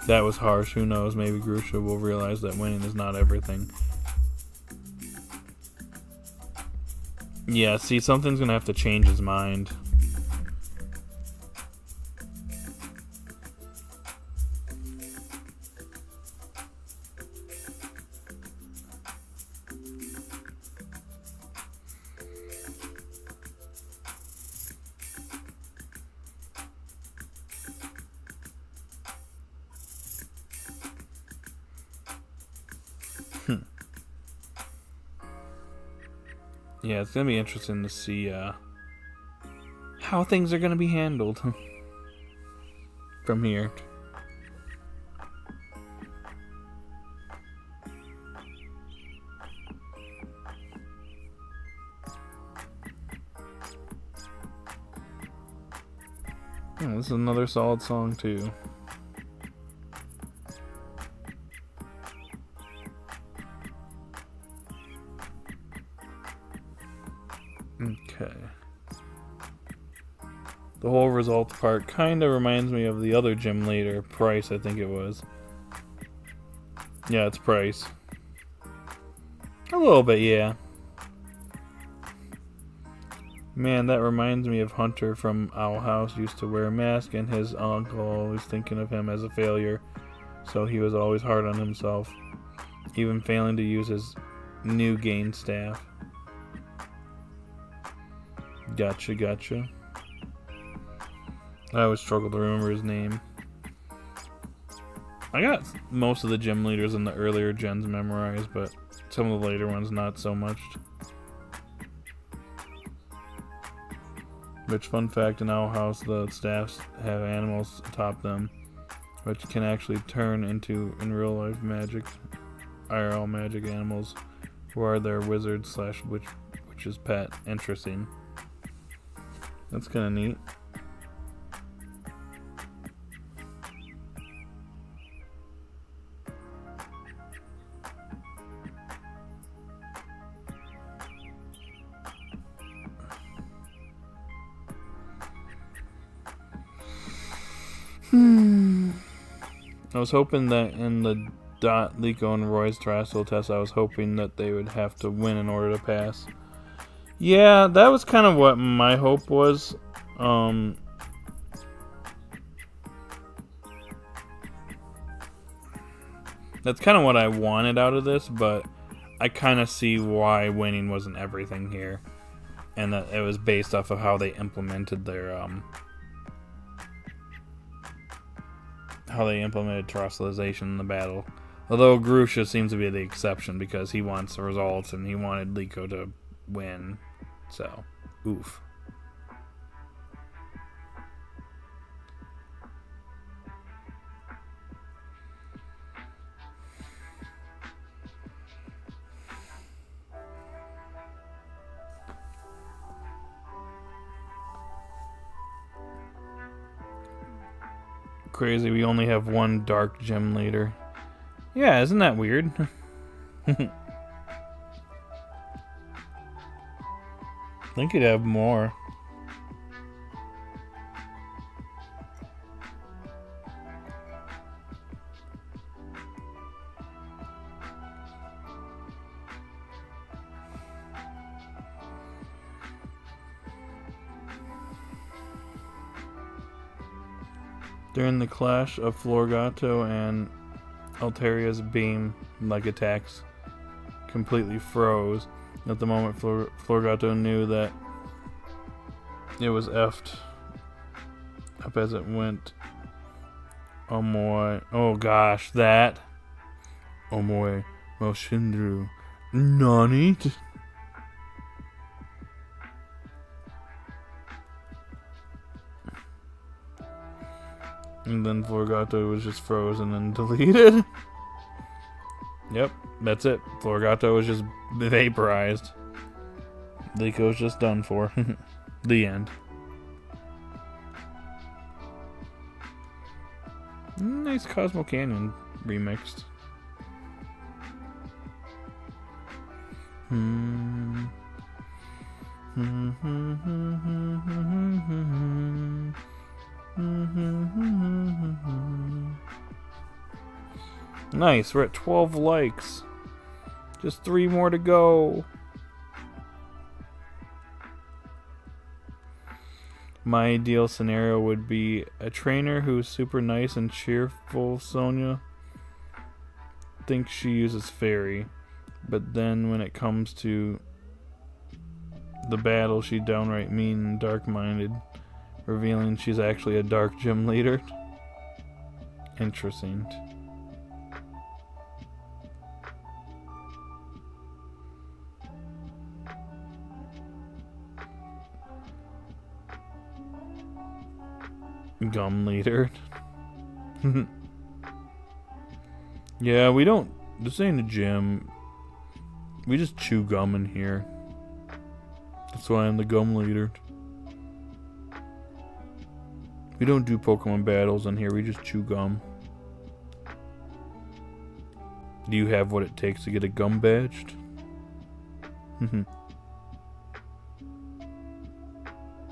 that was harsh. Who knows? Maybe Grusha will realize that winning is not everything. Yeah, see, something's gonna have to change his mind. Yeah, it's gonna be interesting to see how things are gonna be handled from here. Oh, this is another solid song too. Okay. The whole results part kind of reminds me of the other gym leader, Price, I think it was. Yeah, it's Price. A little bit, yeah. Man, that reminds me of Hunter from Owl House. Used to wear a mask, and his uncle always thinking of him as a failure. So he was always hard on himself, even failing to use his new gain staff. Gotcha. I always struggle to remember his name. I got most of the gym leaders in the earlier gens memorized, but some of the later ones not so much. Which, fun fact, in Owl House, the staffs have animals atop them, which can actually turn into, in real life magic, IRL magic animals, who are their wizard / witch's pet. Interesting. That's kind of neat. I was hoping that in the Liko and Roy's terrestrial test, I was hoping that they would have to win in order to pass. Yeah, that was kind of what my hope was. That's kind of what I wanted out of this, but I kind of see why winning wasn't everything here. And that it was based off of how they implemented their, how they implemented terrestrialization in the battle. Although Grusha seems to be the exception because he wants the results and he wanted Liko to win. So, oof. Crazy, we only have one dark gym leader. Yeah, isn't that weird? I think you'd have more. During the clash of Florgato and Alteria's beam-like attacks completely froze. At the moment, Florgato knew that it was effed up as it went. Omoe. Oh gosh, that. Omoe Moshindru. Nani? And then Florgato was just frozen and deleted. Yep, that's it. Florgato was just vaporized. Liko was just done for. The end. Nice Cosmo Canyon remixed. Nice, we're at 12 likes. Just 3 more to go. My ideal scenario would be a trainer who's super nice and cheerful. Sonia thinks she uses fairy, but then when it comes to the battle, she's downright mean and dark-minded, revealing she's actually a dark gym leader. Interesting. Gum leader. Yeah, we don't. This ain't a gym. We just chew gum in here. That's why I'm the gum leader. We don't do Pokemon battles in here. We just chew gum. Do you have what it takes to get a gum badged?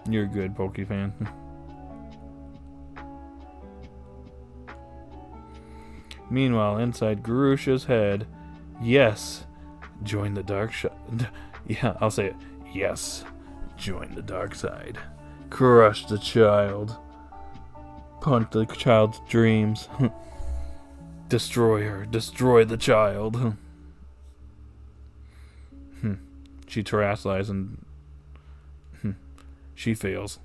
You're a good Poke fan. Meanwhile, inside Grusha's head, yes, join the dark side. Yeah, I'll say it. Yes, join the dark side. Crush the child. Punch the child's dreams. Destroy her. Destroy the child. She terrestrializes and she fails.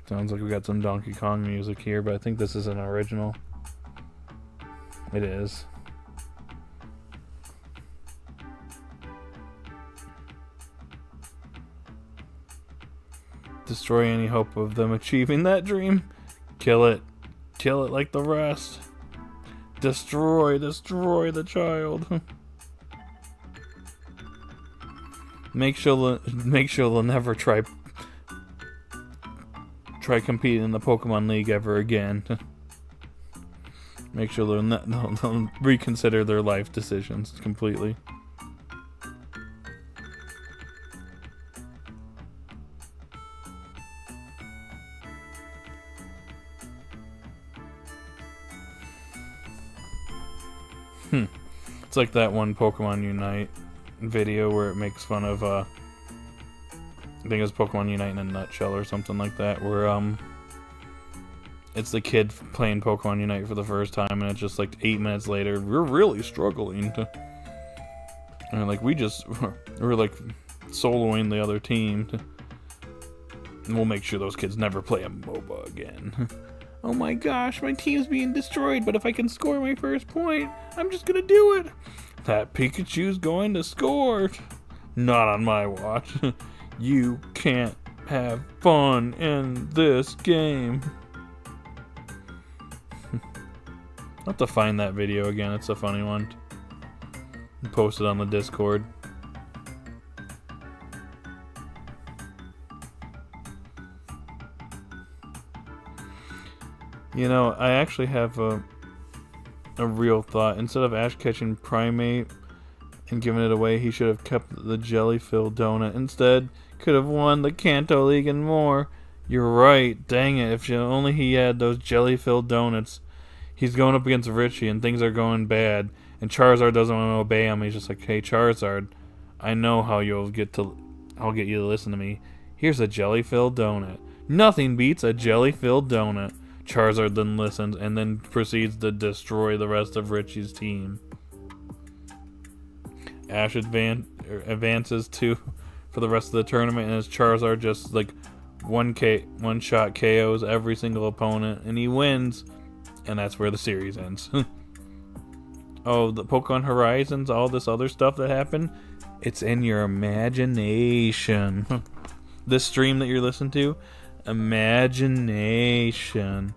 Sounds like we got some Donkey Kong music here, but I think this is an original. It is. Destroy any hope of them achieving that dream. Kill it. Kill it like the rest. Destroy the child. Make sure they'll never try competing in the Pokemon League ever again. Make sure they'll reconsider their life decisions completely. It's like that one Pokemon Unite video where it makes fun of I think it was Pokemon Unite in a nutshell or something like that, where it's the kid playing Pokemon Unite for the first time, and it's just like 8 minutes later, we're really struggling to, and like we're like soloing the other team and we'll make sure those kids never play a MOBA again. Oh my gosh, my team's being destroyed, but if I can score my first point, I'm just gonna do it. That Pikachu's going to score. Not on my watch. You can't have fun in this game. I'll have to find that video again. It's a funny one. Post it on the Discord. You know, I actually have a real thought. Instead of Ash catching Primate and giving it away, he should have kept the jelly-filled donut. Instead, could have won the Kanto League and more. You're right. Dang it. If only he had those jelly-filled donuts. He's going up against Richie and things are going bad. And Charizard doesn't want to obey him. He's just like, hey, Charizard, I know how I'll get you to listen to me. Here's a jelly-filled donut. Nothing beats a jelly-filled donut. Charizard then listens and then proceeds to destroy the rest of Richie's team. Ash advances for the rest of the tournament, and his Charizard just like one shot KOs every single opponent, and he wins, and that's where the series ends. Oh, the Pokemon Horizons, all this other stuff that happened, it's in your imagination. This stream that you're listening to, imagination.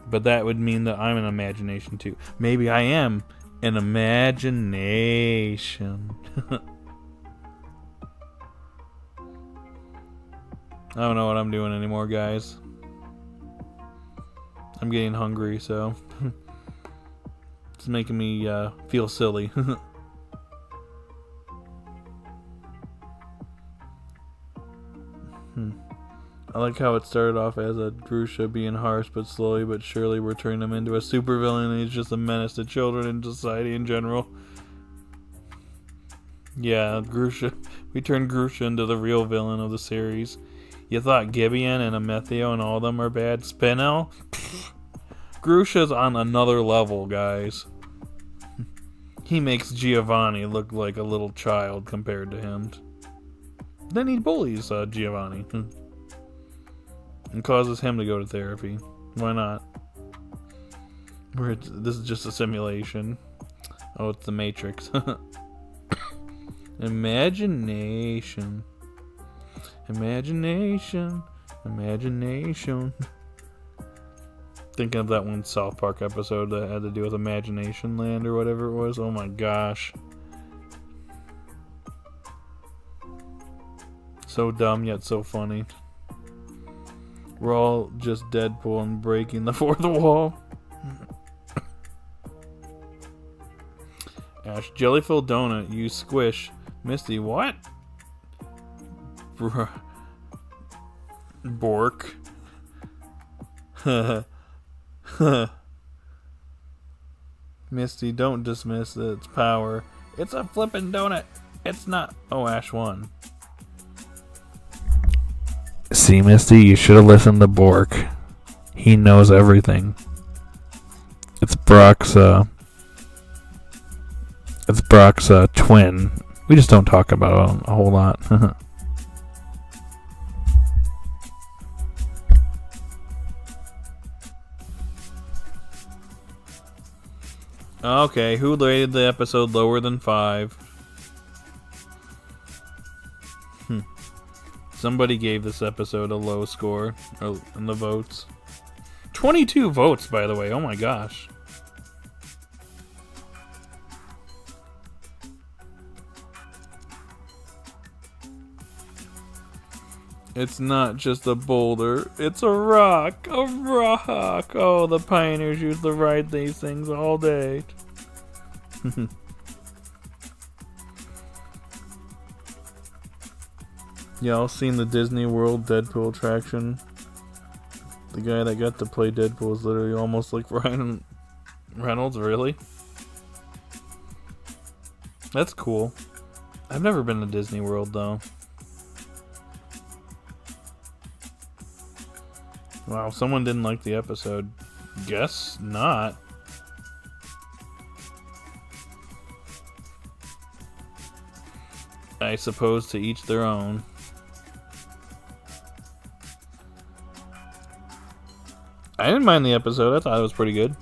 But that would mean that I'm an imagination too. Maybe I am an imagination. I don't know what I'm doing anymore, guys. I'm getting hungry, so it's making me feel silly. I like how it started off as a Grusha being harsh, but slowly but surely we're turning him into a supervillain, and he's just a menace to children and society in general. Yeah, Grusha. We turned Grusha into the real villain of the series. You thought Gibeon and Amethio and all of them are bad? Spinel? Grusha's on another level, guys. He makes Giovanni look like a little child compared to him. Then he bullies Giovanni. And causes him to go to therapy. Why not? This is just a simulation. Oh, it's the Matrix. Imagination. Imagination. Imagination. Thinking of that one South Park episode that had to do with Imagination Land or whatever it was. Oh my gosh. So dumb yet so funny. We're all just Deadpool and breaking the fourth wall. Ash, jelly-filled donut, you squish. Misty, what? Bork. Misty, don't dismiss its power. It's a flippin' donut. It's not. Oh, Ash won. See, Misty, you should have listened to Bork. He knows everything. It's Brock's twin. We just don't talk about him a whole lot. Okay, who rated the episode lower than 5? Somebody gave this episode a low score in the votes. 22 votes, by the way. Oh my gosh. It's not just a boulder. It's a rock. A rock. Oh, the pioneers used to ride these things all day. Y'all seen the Disney World Deadpool attraction? The guy that got to play Deadpool is literally almost like Ryan Reynolds, really? That's cool. I've never been to Disney World, though. Wow, someone didn't like the episode. Guess not. I suppose to each their own. I didn't mind the episode. I thought it was pretty good.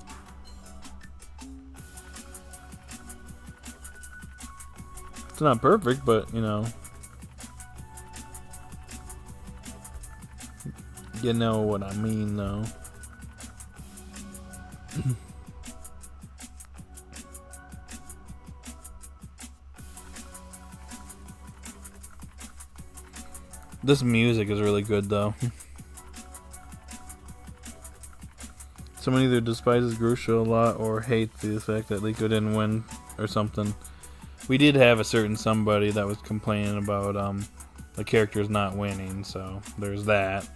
It's not perfect, but, you know. You know what I mean, though. This music is really good, though. Someone either despises Grusha a lot or hates the fact that Liko didn't win or something. We did have a certain somebody that was complaining about the characters not winning, so there's that.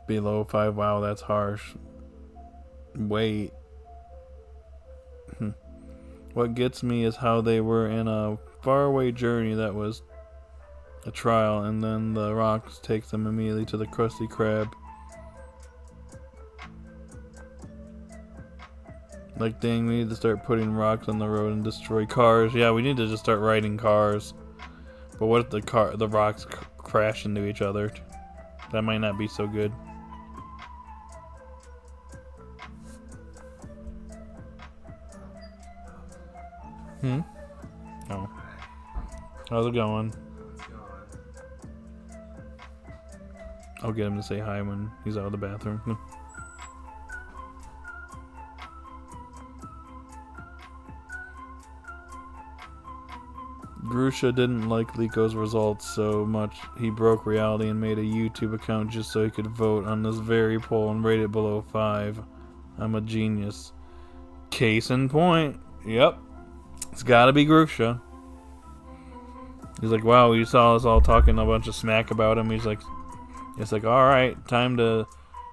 Below 5, wow, that's harsh. Wait. What gets me is how they were in a faraway journey that was a trial, and then the rocks take them immediately to the Krusty Krab. Like, dang, we need to start putting rocks on the road and destroy cars. Yeah, we need to just start riding cars. But what if the rocks crash into each other? That might not be so good. Oh. How's it going? I'll get him to say hi when he's out of the bathroom. Grusha didn't like Liko's results so much he broke reality and made a YouTube account just so he could vote on this very poll and rate it below 5. I'm a genius. Case in point. Yep. It's gotta be Grusha. He's like, wow, you saw us all talking a bunch of smack about him. He's like, it's like, alright, time to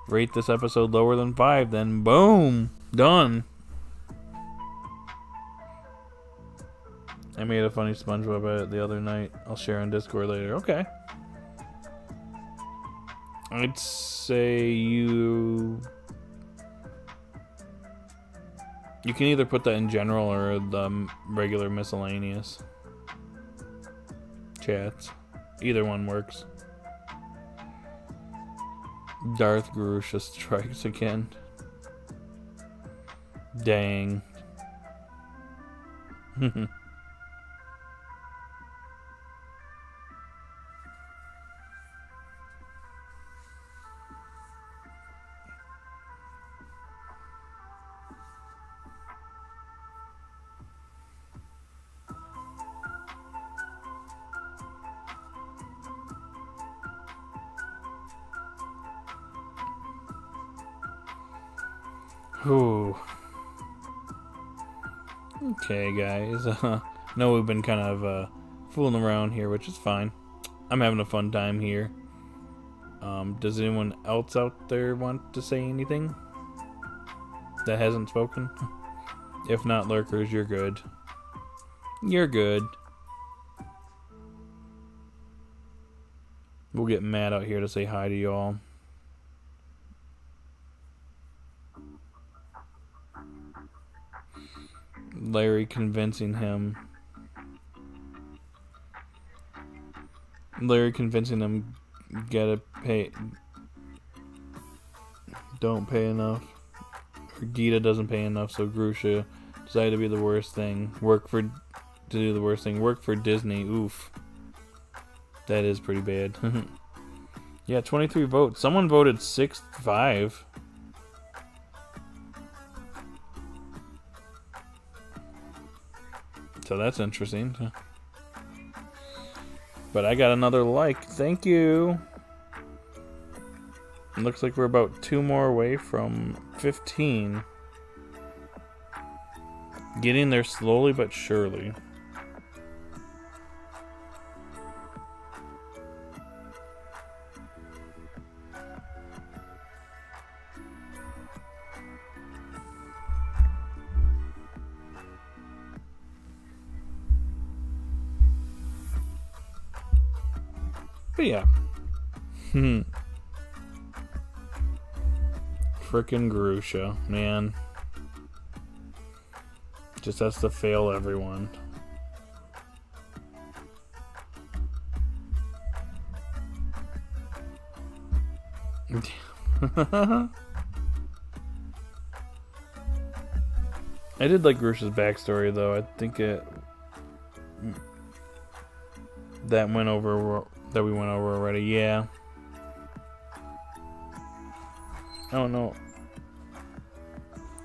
rate this episode lower than 5. Then boom. Done. I made a funny SpongeBob edit the other night. I'll share on Discord later. Okay. I'd say you can either put that in general or the regular miscellaneous chats. Either one works. Darth Grusha strikes again. Dang. Ooh. Okay, guys. Know we've been kind of fooling around here, which is fine. I'm having a fun time here. Does anyone else out there want to say anything that hasn't spoken? If not, lurkers, you're good. You're good. We'll get Matt out here to say hi to y'all. Larry convincing him. Gotta pay. Don't pay enough. Or Gita doesn't pay enough, so Grusha decided to be the worst thing. Work for Disney. Oof. That is pretty bad. Yeah, 23 votes. Someone voted 6-5. So that's interesting. But I got another like. Thank you. It looks like we're about 2 more away from 15. Getting there slowly but surely. But yeah. Frickin' Grusha, man. Just has to fail everyone. I did like Grusha's backstory though. I think that we went over already. Yeah. Oh no.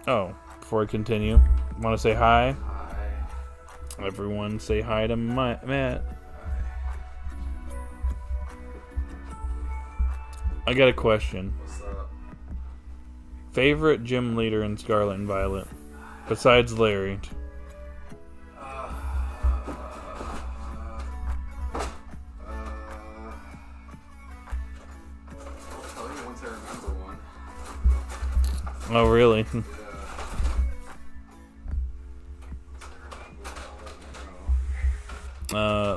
Oh, before I continue, want to say hi? Hi. Everyone say hi to Matt. Hi. I got a question. What's up? Favorite gym leader in Scarlet and Violet? Besides Larry. Oh, really?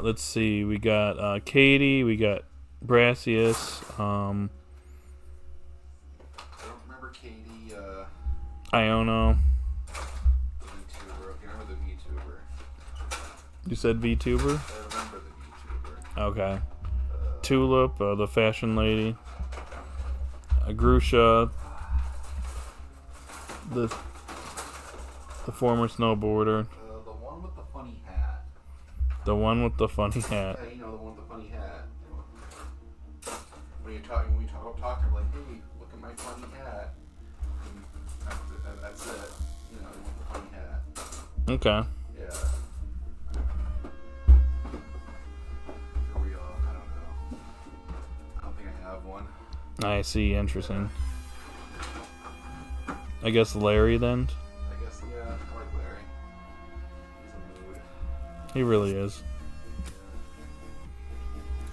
Let's see. We got Katie. We got Brassius. I don't remember Katie. Iono. VTuber. Okay, I remember the VTuber. You said VTuber? I remember the VTuber. Okay. Tulip, the fashion lady. Grusha. The former snowboarder. The one with the funny hat. The one with the funny hat. Yeah, you know, the one with the funny hat. When we talk, I'm like, hey, look at my funny hat. And that's it. You know, the one with the funny hat. Okay. Yeah. I see. Interesting. I guess Larry then? I guess, yeah, I like Larry. He's a mood. He really is.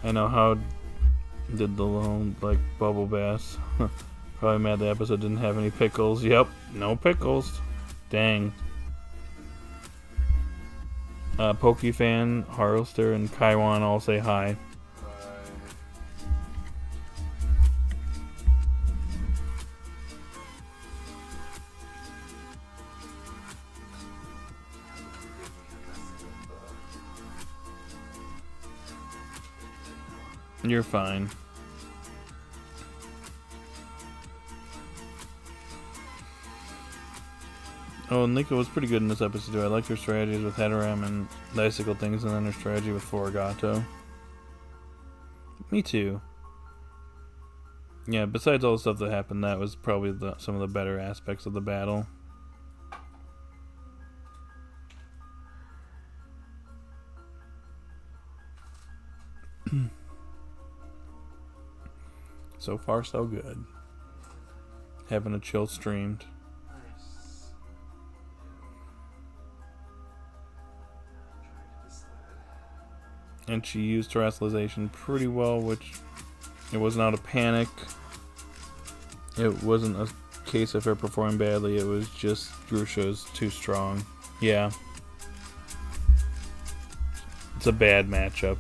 I know how did the little, like, bubble bass. Probably mad the episode didn't have any pickles. Yep, no pickles. Dang. Pokefan, Harlster, and Kaiwan all say hi. You're fine. Oh, and Liko was pretty good in this episode too. I liked her strategies with Heteram and the icicle things, and then her strategy with Florigato. Me too. Yeah, besides all the stuff that happened, that was probably some of the better aspects of the battle. So far, so good. Having a chill streamed. Nice. And she used terrestrialization pretty well, which it wasn't out of panic. It wasn't a case of her performing badly, it was just Grusha's too strong. Yeah. It's a bad matchup.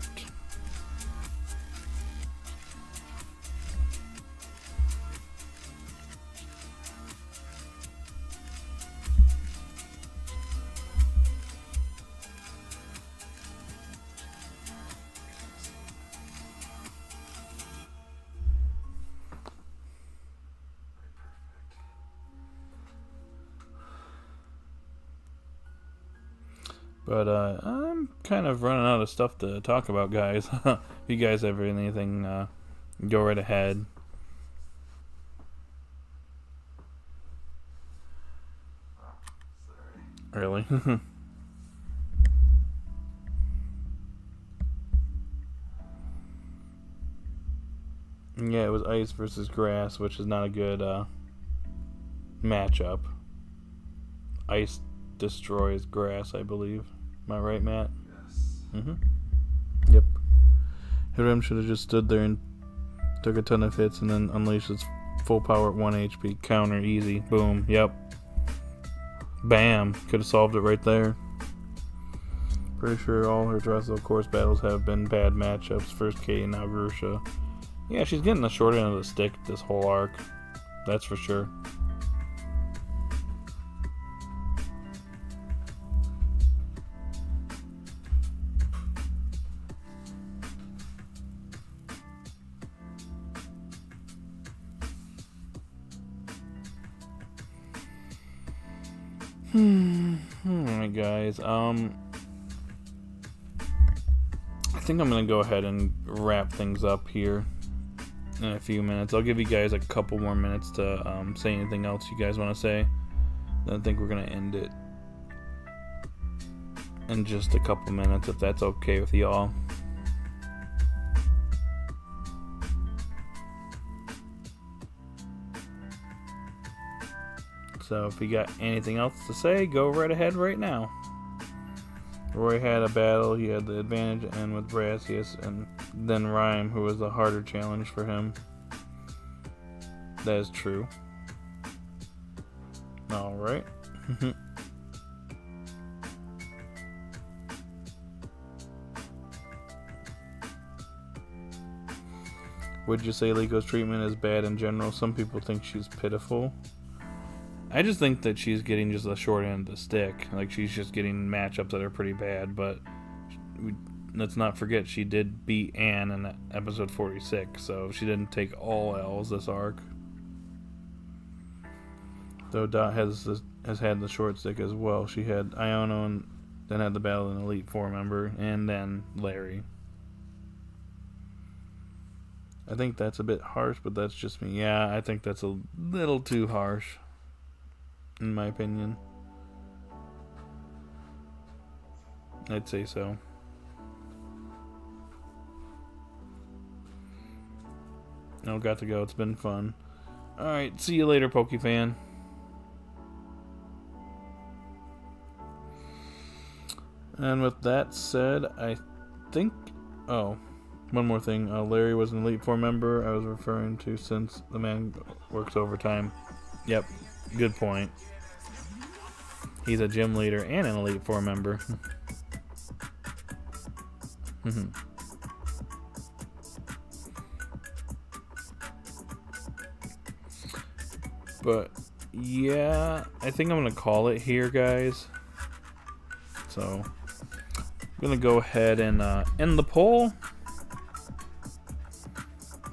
But I'm kind of running out of stuff to talk about, guys. If you guys have anything, go right ahead. Sorry. Really? Yeah, it was ice versus grass, which is not a good matchup. Ice destroys grass, I believe. Am I right, Matt? Yes. Yep. Hiram should have just stood there and took a ton of hits and then unleashed its full power at 1 HP. Counter, easy. Boom. Yep. Bam. Could have solved it right there. Pretty sure all her terrestrial course battles have been bad matchups. First K, now Grusha. Yeah, she's getting the short end of the stick this whole arc. That's for sure. Alright, guys. I think I'm gonna go ahead and wrap things up here in a few minutes. I'll give you guys a couple more minutes to say anything else you guys want to say. Then I think we're gonna end it in just a couple minutes, if that's okay with y'all. So if you got anything else to say, go right ahead right now. Roy had a battle, he had the advantage, and with Brassius, and then Rhyme, who was the harder challenge for him. That is true. Alright. Would you say Liko's treatment is bad in general? Some people think she's pitiful. I just think that she's getting just the short end of the stick. Like, she's just getting matchups that are pretty bad, but let's not forget she did beat Anne in episode 46, so she didn't take all L's this arc. Though Dot has had the short stick as well. She had Iono and then had the battle in Elite Four member, and then Larry. I think that's a bit harsh, but that's just me. Yeah, I think that's a little too harsh, in my opinion. I'd say so. No, got to go. It's been fun. Alright, see you later, Pokefan. And with that said, I think... Oh, one more thing. Larry was an Elite Four member I was referring to since the man works overtime. Yep, good point. He's a gym leader and an Elite Four member. But yeah, I think I'm gonna call it here, guys. So I'm gonna go ahead and end the poll.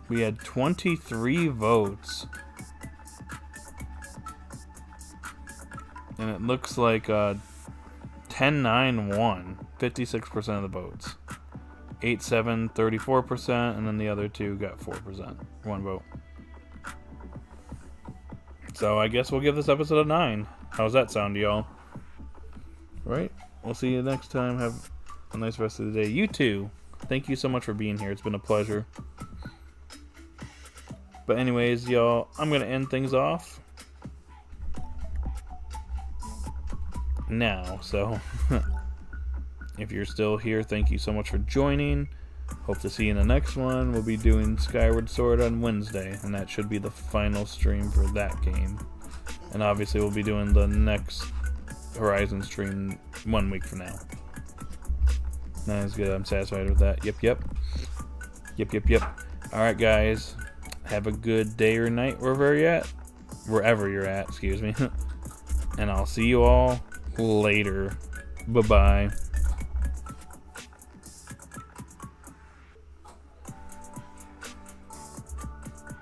We had 23 votes, and it looks like 10-9 won, 56% of the votes. 8-7, 34%, and then the other two got 4%, 1 vote. So I guess we'll give this episode a 9. How's that sound to y'all? Right? We'll see you next time. Have a nice rest of the day. You too. Thank you so much for being here. It's been a pleasure. But anyways, y'all, I'm going to end things off now. So if you're still here, thank you so much for joining. Hope to see you in the next one. We'll be doing Skyward Sword on Wednesday, and that should be the final stream for that game. And obviously we'll be doing the next Horizon stream 1 week from now. That's good. I'm satisfied with that. Yep. Alright, guys. Have a good day or night wherever you're at, excuse me. And I'll see you all later. Bye-bye.